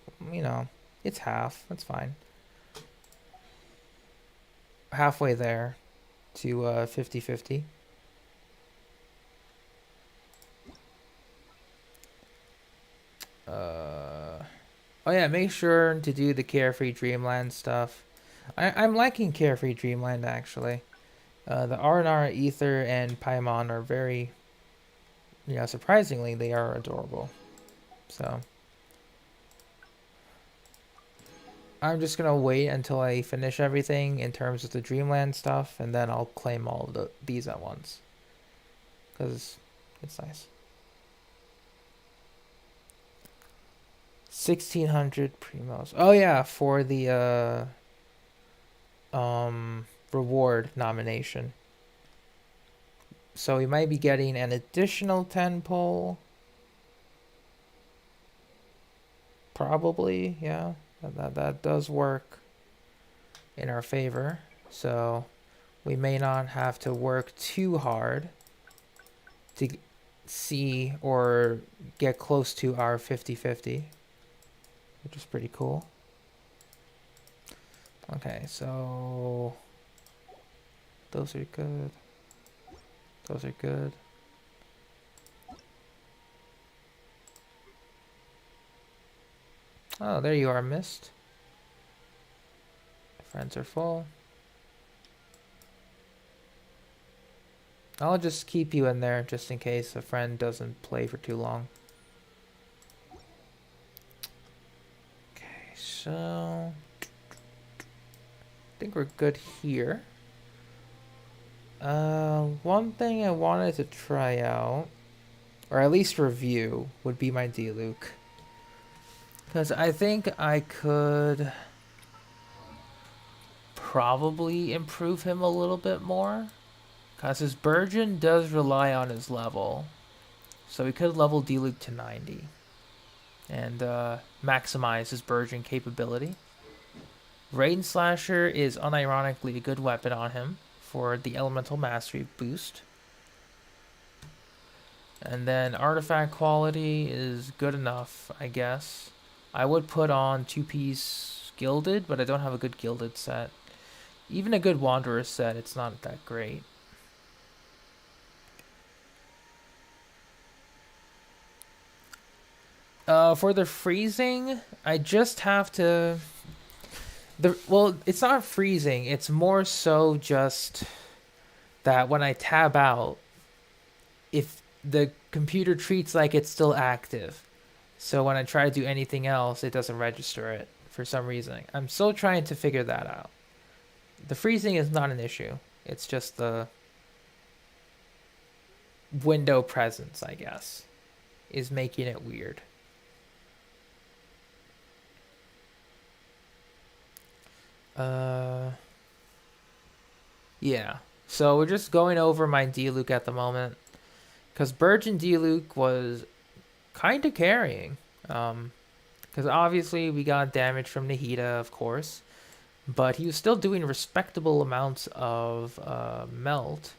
it's half. That's fine. Halfway there to 50-50. Oh yeah, make sure to do the Carefree Dreamland stuff. I'm liking Carefree Dreamland actually. The R&R, Ether, and Paimon are very, surprisingly, they are adorable. So I'm just gonna wait until I finish everything in terms of the Dreamland stuff, and then I'll claim all of these at once, because it's nice. 1600 primos. Oh yeah, for the reward nomination. So we might be getting an additional 10 pull. Probably, yeah. That does work in our favor. So we may not have to work too hard to see or get close to our 50-50, which is pretty cool. Okay, so those are good. Those are good. Oh, there you are, Mist. Friends are full. I'll just keep you in there just in case a friend doesn't play for too long. Okay, so I think we're good here. One thing I wanted to try out, or at least review, would be my Diluc. Because I think I could probably improve him a little bit more. Because his Burgeon does rely on his level. So we could level Diluc to 90. And maximize his Burgeon capability. Rain Slasher is unironically a good weapon on him for the Elemental Mastery boost. And then Artifact quality is good enough, I guess. I would put on 2-piece Gilded, but I don't have a good Gilded set. Even a good Wanderer set, it's not that great. For the freezing, I just have to... Well, it's not freezing. It's more so just that when I tab out, if the computer treats like it's still active. So when I try to do anything else, it doesn't register it for some reason. I'm still trying to figure that out. The freezing is not an issue. It's just the window presence, I guess, is making it weird. Yeah. So we're just going over my Diluc at the moment. Because Burgeon Diluc was kind of carrying. Because obviously we got damage from Nahida, of course. But he was still doing respectable amounts of melt.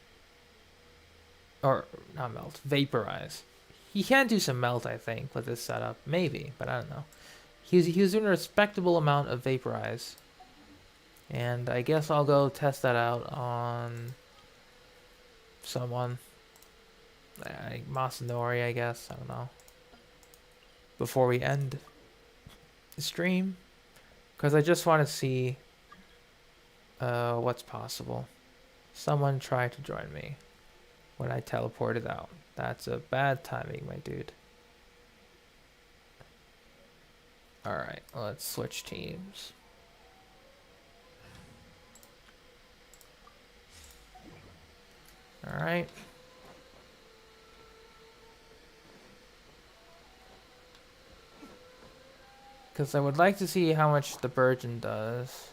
Or, not melt, vaporize. He can do some melt, I think, with this setup. Maybe, but I don't know. He was doing a respectable amount of vaporize. And I guess I'll go test that out on someone. Like Masanori, I guess. I don't know. Before we end the stream. Because I just want to see what's possible. Someone try to join me when I teleported out. That's a bad timing, my dude. Alright, let's switch teams. Alright. Because I would like to see how much the Burgeon does.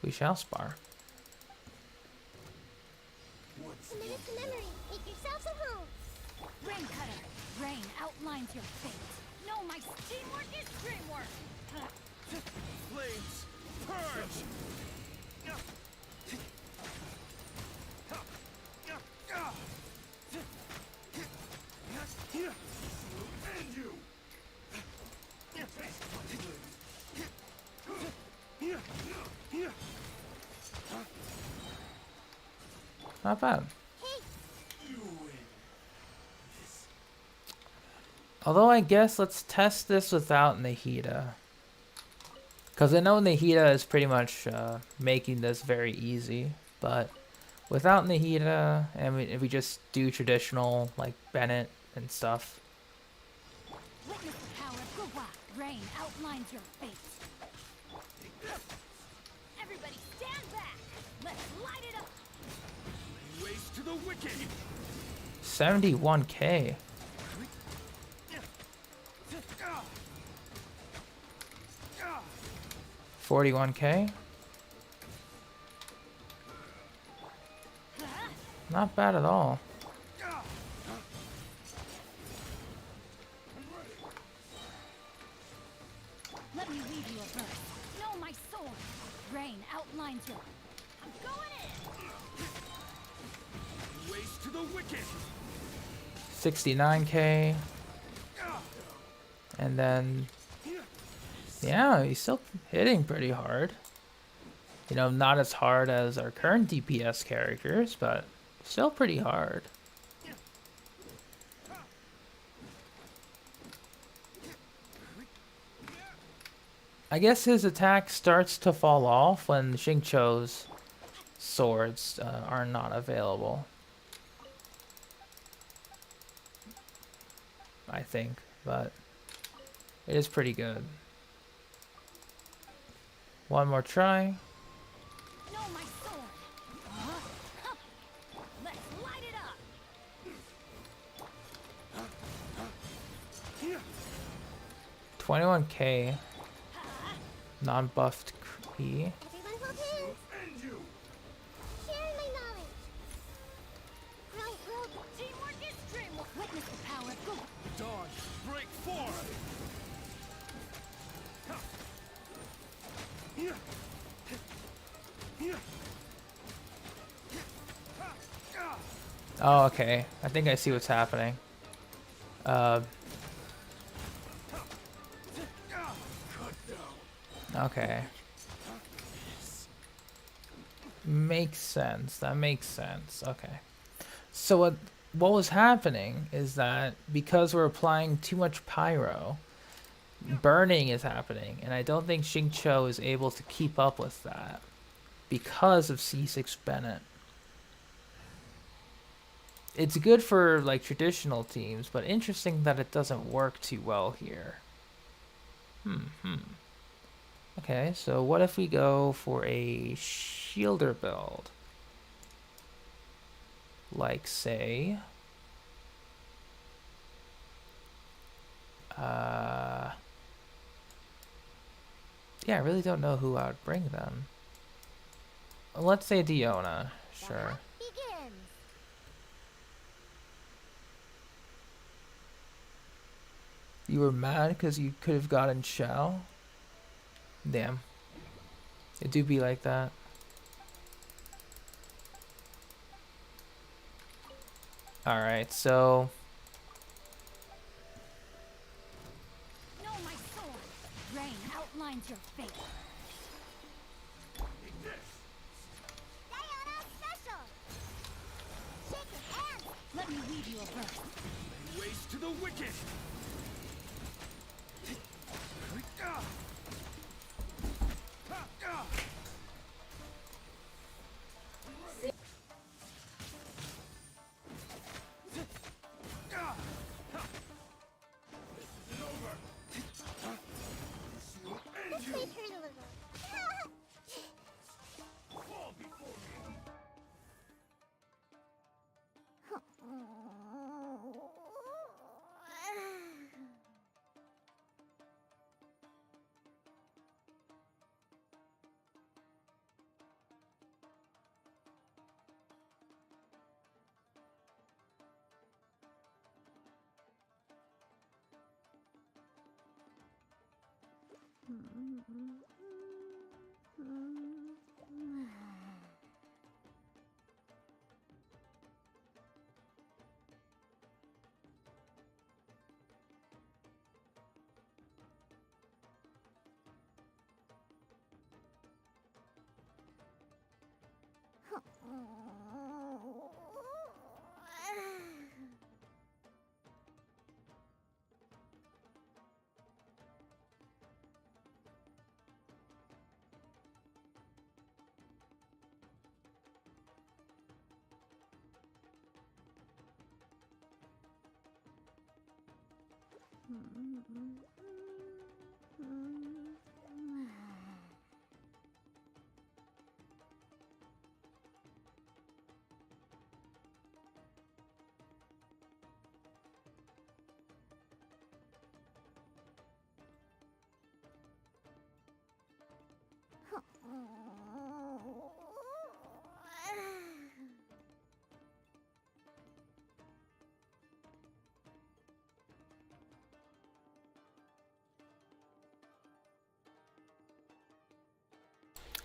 We shall spar. A minute to memory. Make yourselves a home. Rain Cutter, rain outlines your fate. No, my teamwork is dreamwork. Flames, purge! And you! Not bad. Although I guess let's test this without Nahida. Because I know Nahida is pretty much making this very easy. But without Nahida, and if we just do traditional like Bennett and stuff. Witness the power of Gua. Rain outlines your fate. Everybody stand back. Let's light it up. Waste to the wicked. 71K. 41K. Not bad at all. Let me lead you a verse. Know my sword. Rain outlines your. I'm going in. Waste to the wicked. 69K. And then, yeah, he's still hitting pretty hard. You know, not as hard as our current DPS characters, but still pretty hard. I guess his attack starts to fall off when Xingqiu's swords are not available. I think, but it is pretty good. One more try. Know my sword. Let's light it up. 21K. Non-buffed Kree. Everyone hold hands. And you. Share my knowledge. Grow. Teamwork is dreamwork. Witness the power of good. Dodge. Break form. Oh, okay. I think I see what's happening. Okay. Makes sense. That makes sense. Okay. So what was happening is that because we're applying too much pyro, burning is happening, and I don't think Xingqiu is able to keep up with that because of C6 Bennett. It's good for like traditional teams, but interesting that it doesn't work too well here. Okay, so what if we go for a shielder build? Like, say... yeah, I really don't know who I would bring them. Let's say Diona, sure. Begins. You were mad because you could have gotten Shao? Damn. It do be like that. Alright, so... Know my sword. Rain outlines your fate. Diana special. Shake your hands. Let me lead you a verse. Waste to the wicked. This may hurt a little.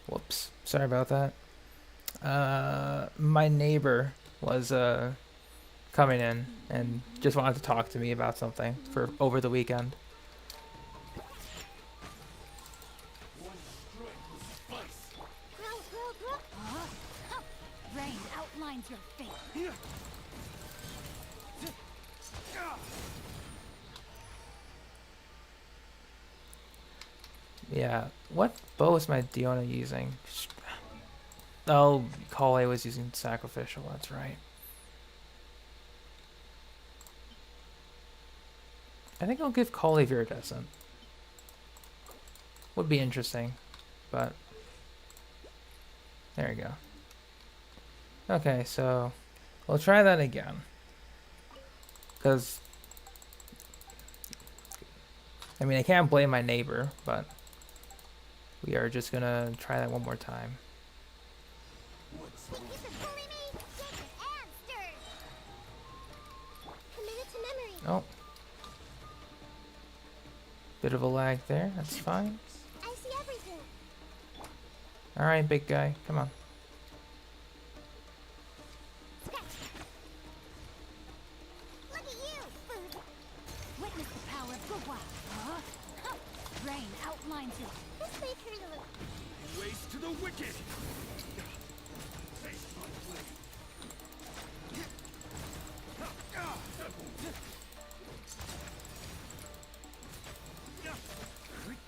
Whoops. Sorry about that. My neighbor was coming in and just wanted to talk to me about something for over the weekend. Rain outlines your fate. Yeah. What bow is my Diona using? Oh, Kale was using sacrificial. That's right. I think I'll give Kale Viridescent. Would be interesting, but there you go. Okay, so we'll try that again. Because, I mean, I can't blame my neighbor, but we are just gonna try that one more time. Thank you for pulling me, shaken, and stirred. Committed to memory. Oh. Bit of a lag there. That's fine. I see everything. Alright, big guy. Come on. Look at you, food. Witness the power of Gugwa. Rain outlines your This may turn a little. Waste to the wicked!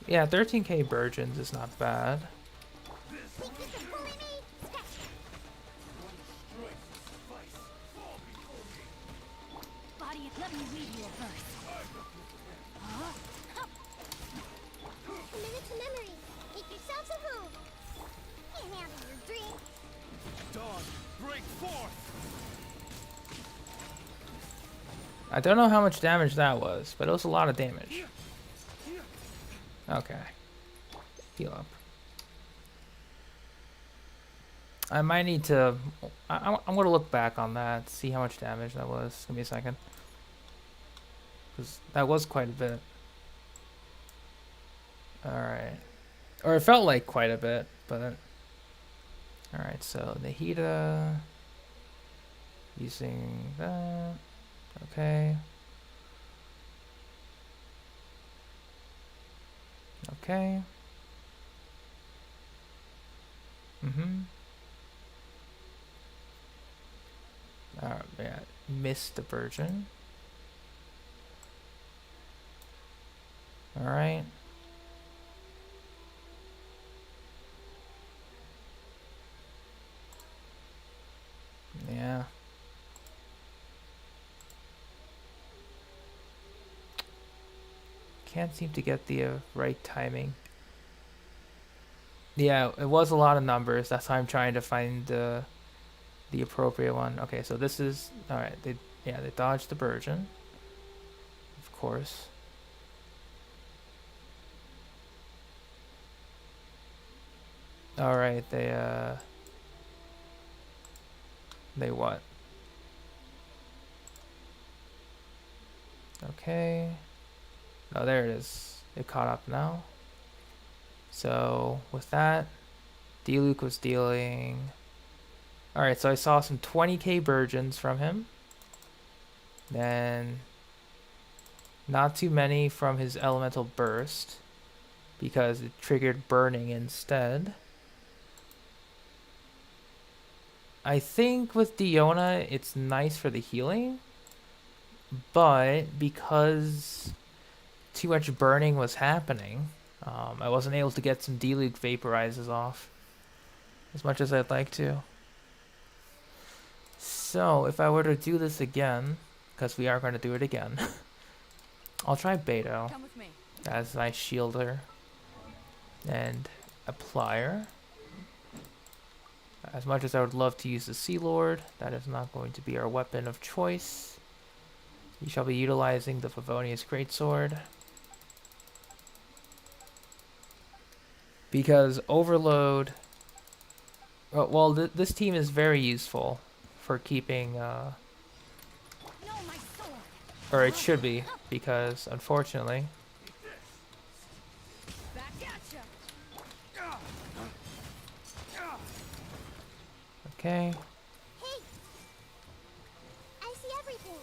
Yeah, 13k virgins is not bad. Thank you for pulling me. body. Let me read you a verse. Committed to memory. Make yourselves at home. Can't handle your drink. Dawn, break forth! I don't know how much damage that was, but it was a lot of damage. Okay. Heal up. I might need to... I'm going to look back on that, see how much damage that was. Give me a second. Because that was quite a bit. Alright. Or it felt like quite a bit, but... Alright, so Nahida... Using that... Okay. Okay. Yeah, missed the virgin. Alright. Yeah. Can't seem to get the right timing. Yeah, it was a lot of numbers. That's why I'm trying to find the appropriate one. Okay, so this is all right. They dodged the virgin, of course. All right, they what? Okay. Oh, there it is. It caught up now. So with that, D-Luke was dealing. Alright, so I saw some 20k virgins from him. Then not too many from his elemental burst because it triggered burning instead. I think with Diona it's nice for the healing, but because too much burning was happening, I wasn't able to get some D-Luke vaporizes off as much as I'd like to. So if I were to do this again, because we are going to do it again, I'll try Beto Come with me. as my shielder and applier. As much as I would love to use the Sea Lord, that is not going to be our weapon of choice. We shall be utilizing the Favonius Greatsword. because overload. Well, this team is very useful for keeping, No, my sword. or it should be, because unfortunately, Back at ya. okay, Hey! I see everything.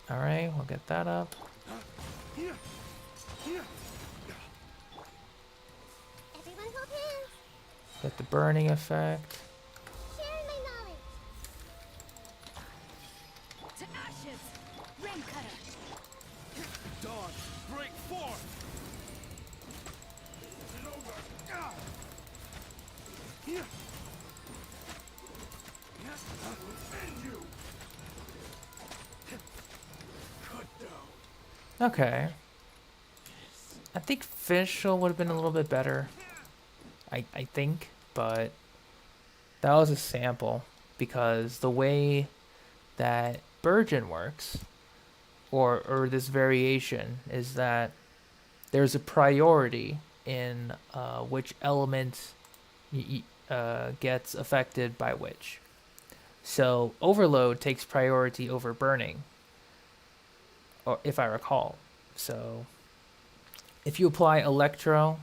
all right, we'll get that up. Everyone hold hands. Get the burning effect. Share my knowledge. To ashes. Rain cutter. Dawn, break forth! Okay. I think Fischl would have been a little bit better. I think, but that was a sample because the way that Burgeon works, or this variation, is that there's a priority in which element gets affected by which. So overload takes priority over burning, or if I recall. So if you apply electro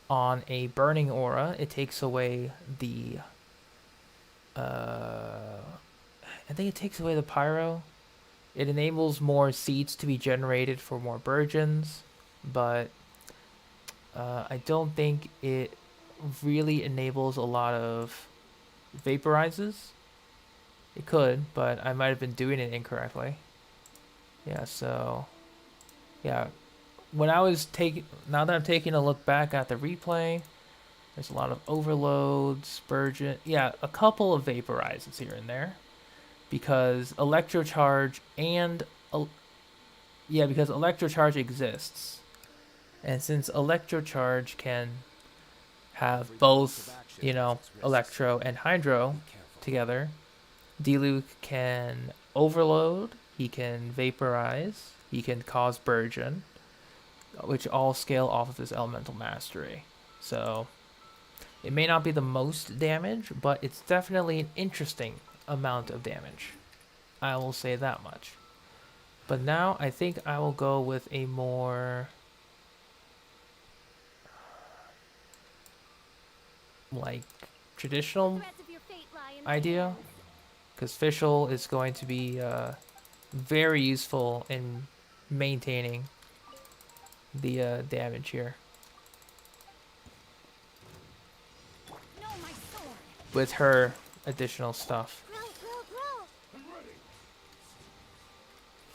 on a burning aura, it takes away the I think it takes away the pyro. It enables more seeds to be generated for more burgeons, but I don't think it really enables a lot of vaporizes. It could, but I might have been doing it incorrectly. Yeah, so yeah, when I was now that I'm taking a look back at the replay, there's a lot of overloads, burgeon, yeah, a couple of vaporizes here and there, because electrocharge and because electrocharge exists, and since electrocharge can have both, you know, electro and hydro together, Diluc can overload, he can vaporize, he can cause burgeon, which all scale off of his elemental mastery. So it may not be the most damage, but it's definitely an interesting amount of damage. I will say that much. But now I think I will go with a more like traditional Threads of your fate lie in my idea, hands. because Fischl is going to be very useful in maintaining the damage here No, my sword. with her additional stuff. Grow, grow, grow. I'm ready.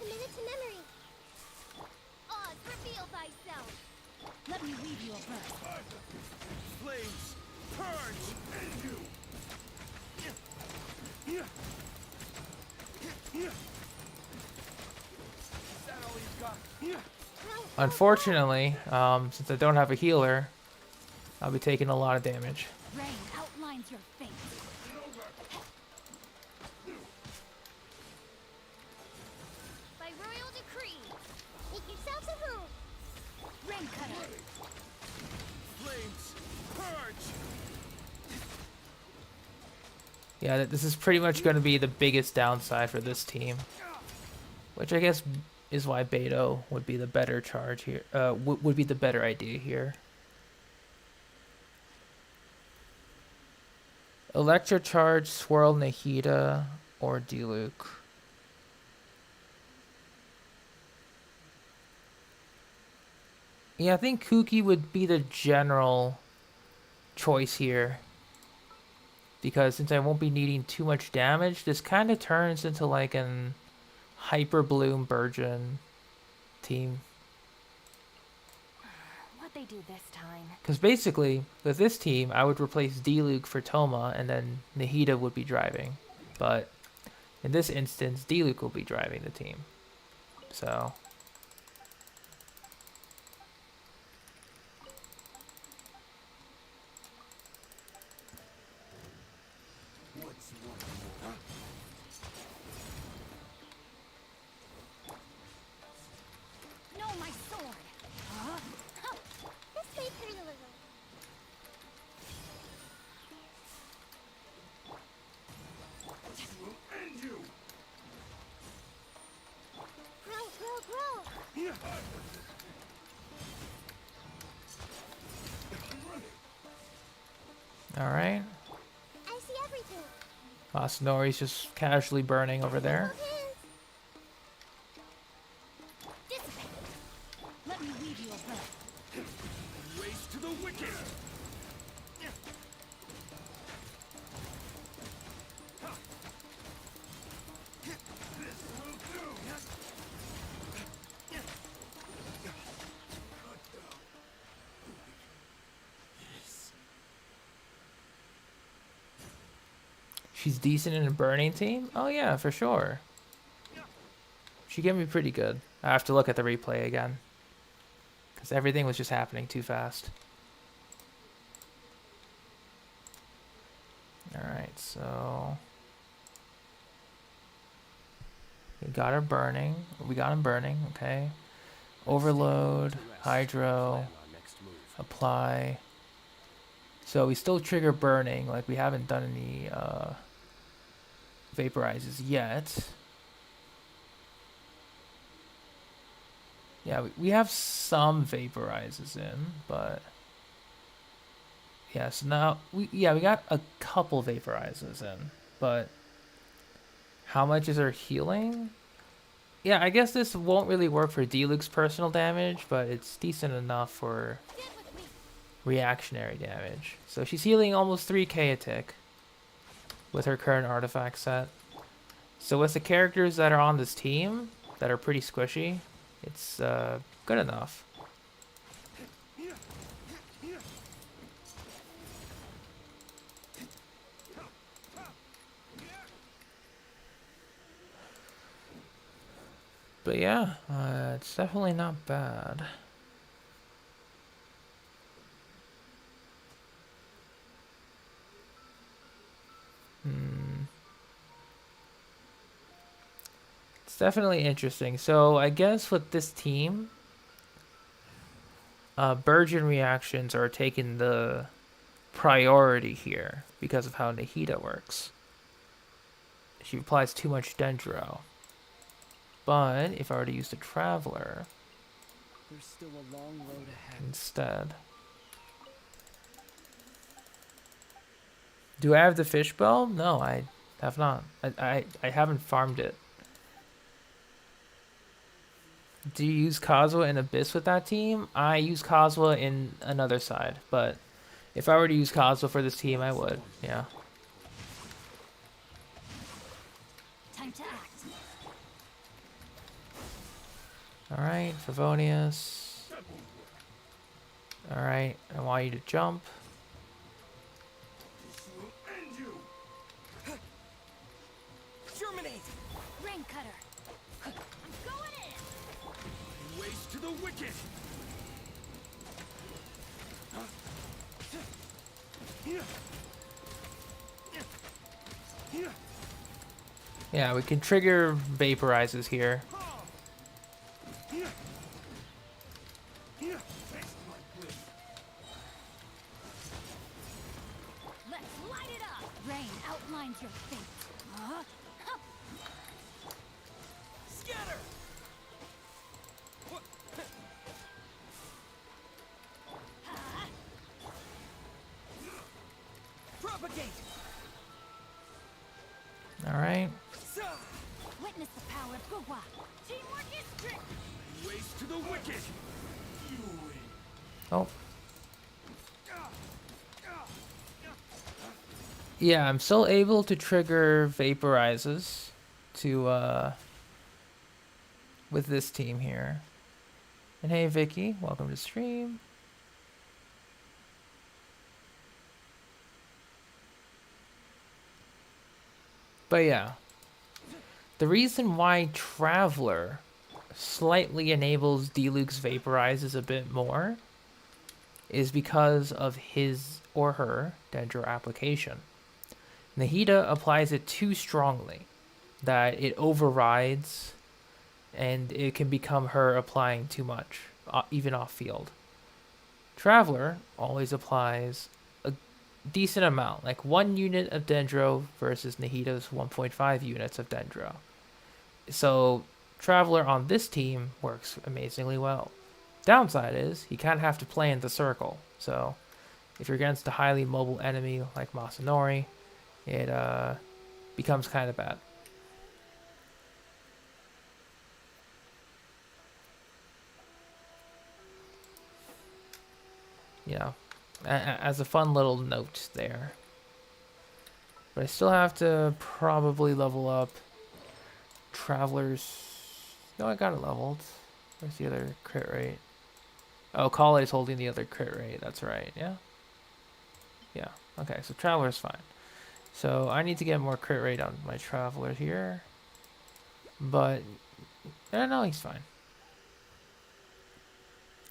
Commit it to memory. Oz, reveal thyself. Let me weave you a verse. Flames, purge! And you! Is that all you've got? Unfortunately, since I don't have a healer, I'll be taking a lot of damage. Rain outlines your fate. By royal decree. Make yourselves at home. Rain cutter. Flames, purge! Yeah, this is pretty much going to be the biggest downside for this team, which I guess is why Beto would be the better charge here. Would be the better idea here. Electrocharge, Swirl, Nahida, or Diluc. Yeah, I think Kuki would be the general choice here, because since I won't be needing too much damage, this kind of turns into like an Hyper Bloom Burgeon team. What they do this time? Because basically, with this team, I would replace Diluc for Toma, and then Nahida would be driving. But in this instance, Diluc will be driving the team. So No, my sword. Alright. I see everything. Masanori's just casually burning over there. Dissipate. Let me weave you a web. Race to the wicked! She's decent in a burning team? Oh yeah, for sure. She can be pretty good. I have to look at the replay again. Because everything was just happening too fast. Alright, so... We got her burning. We got him burning, okay. Overload, hydro, apply. So we still trigger burning, like we haven't done any vaporizes yet. Yeah, we have some vaporizes in, but yeah, so now we got a couple vaporizes in, but how much is our healing? Yeah, I guess this won't really work for Diluc's personal damage, but it's decent enough for reactionary damage. So she's healing almost 3k a tick with her current artifact set. So with the characters that are on this team that are pretty squishy, it's good enough. But yeah, it's definitely not bad. It's definitely interesting. So I guess with this team, Burgeon reactions are taking the priority here because of how Nahida works. She applies too much Dendro. But if I were to use the Traveler There's still a long road ahead. instead. Do I have the fishbowl? No, I have not. I haven't farmed it. Do you use Kazuha and Abyss with that team? I use Kazuha in another side, but if I were to use Kazuha for this team, I would. Yeah. Time to act. Alright, Favonius. Alright, I want you to jump. Germinate! Rain cutter. I'm going in. Race to the wicked! Yeah, we can trigger vaporizes here. Let's light it up. Rain outlines your fate. Huh? Scatter! Propagate! Alright. Witness the power of Gugwa. Teamwork is strict. Race to the wicked! Oh. Yeah, I'm still able to trigger vaporizes to with this team here. And hey Vicky, welcome to stream. But yeah, the reason why Traveler slightly enables Diluc's vaporizes a bit more is because of his or her Dendro application. Nahida applies it too strongly that it overrides and it can become her applying too much, even off field. Traveler always applies a decent amount, like 1 unit of Dendro versus Nahida's 1.5 units of Dendro. So Traveler on this team works amazingly well. Downside is he kind of have to play in the circle. So if you're against a highly mobile enemy like Masanori, it becomes kind of bad. You know, as a fun little note there. But I still have to probably level up Travelers. No, I got it leveled. Where's the other crit rate? Oh, Kale's holding the other crit rate. That's right. Yeah. Yeah. Okay, so Traveler's fine. So I need to get more crit rate on my Traveler here. But no, he's fine.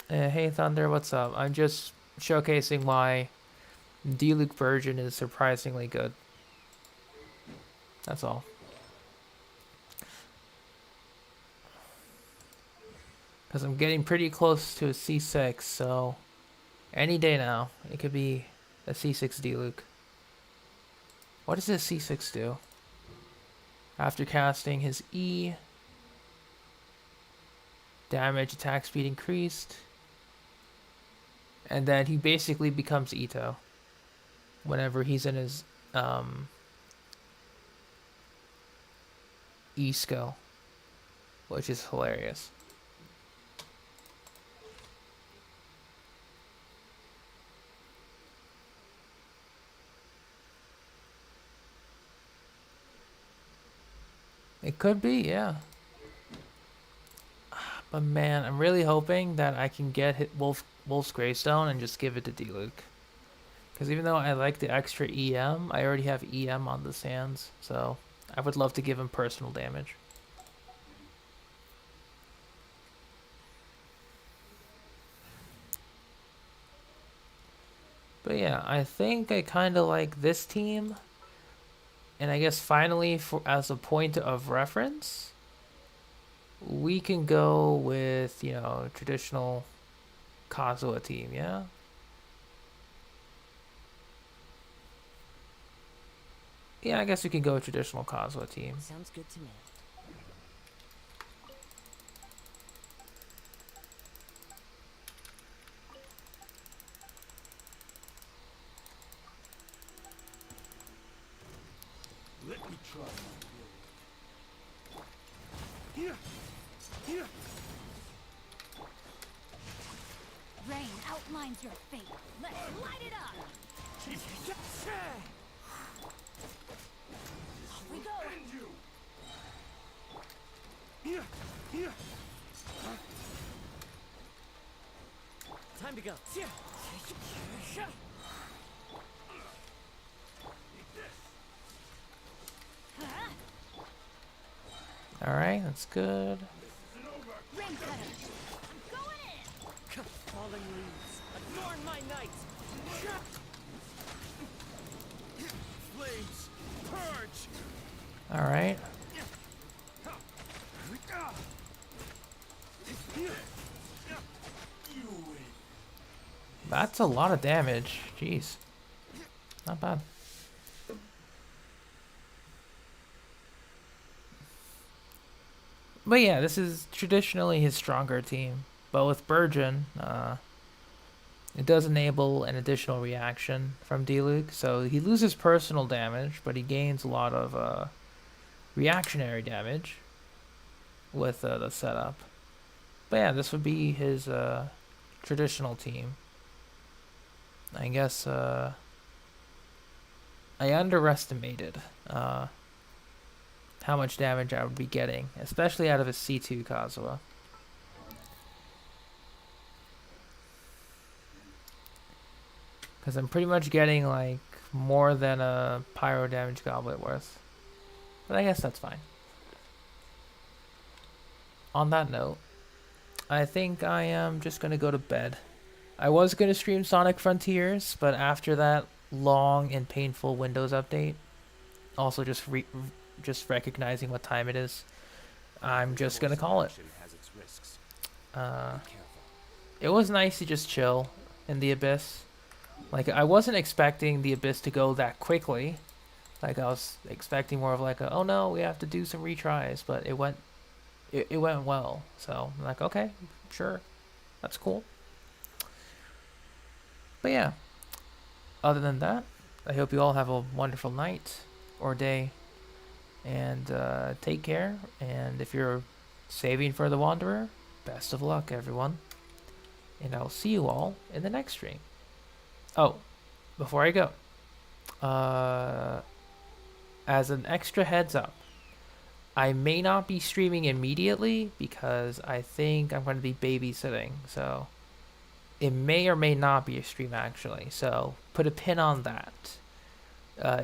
Hey Thunder, what's up? I'm just showcasing why Diluc version is surprisingly good. That's all. Because I'm getting pretty close to a C6, so any day now, it could be a C6 Diluc. What does this C6 do? After casting his E, damage, attack speed increased, and then he basically becomes Ito whenever he's in his E skill, which is hilarious. It could be, yeah. But man, I'm really hoping that I can get Wolf's Greystone and just give it to Diluc. Because even though I like the extra EM, I already have EM on the sands, so I would love to give him personal damage. But yeah, I think I kind of like this team. And I guess finally, as a point of reference, we can go with, you know, traditional Kazuha team, yeah? Yeah, I guess we can go with traditional Kazuha team. Sounds good to me. Let me try. Here. Here. Rain outlines your fate. Let's light it up. Off we go. And you. Here. Here. Time to go. Alright, that's good. Rain cutter. I'm going in. Falling leaves, adorn my night. Flames. Purge. Alright. You win. That's a lot of damage. Jeez. Not bad. But yeah, this is traditionally his stronger team. But with Burgeon, it does enable an additional reaction from Diluc. So he loses personal damage, but he gains a lot of reactionary damage with the setup. But yeah, this would be his traditional team. I guess I underestimated how much damage I would be getting, especially out of a C2 Kazuha. Because I'm pretty much getting like more than a pyro damage goblet worth. But I guess that's fine. On that note, I think I am just going to go to bed. I was going to stream Sonic Frontiers, but after that long and painful Windows update, also just recognizing what time it is, I'm just going to call it. It was nice to just chill in the Abyss. Like, I wasn't expecting the Abyss to go that quickly. Like, I was expecting more of like a, oh no, we have to do some retries, but it went it went well. So I'm like, okay, sure, that's cool. But yeah, other than that, I hope you all have a wonderful night or day, and take care. And if you're saving for the Wanderer, best of luck, everyone. And I'll see you all in the next stream. Oh, before I go, as an extra heads up, I may not be streaming immediately because I think I'm going to be babysitting. So it may or may not be a stream actually. So put a pin on that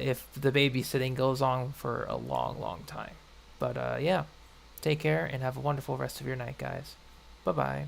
if the babysitting goes on for a long, long time. But yeah, take care and have a wonderful rest of your night, guys. Bye-bye.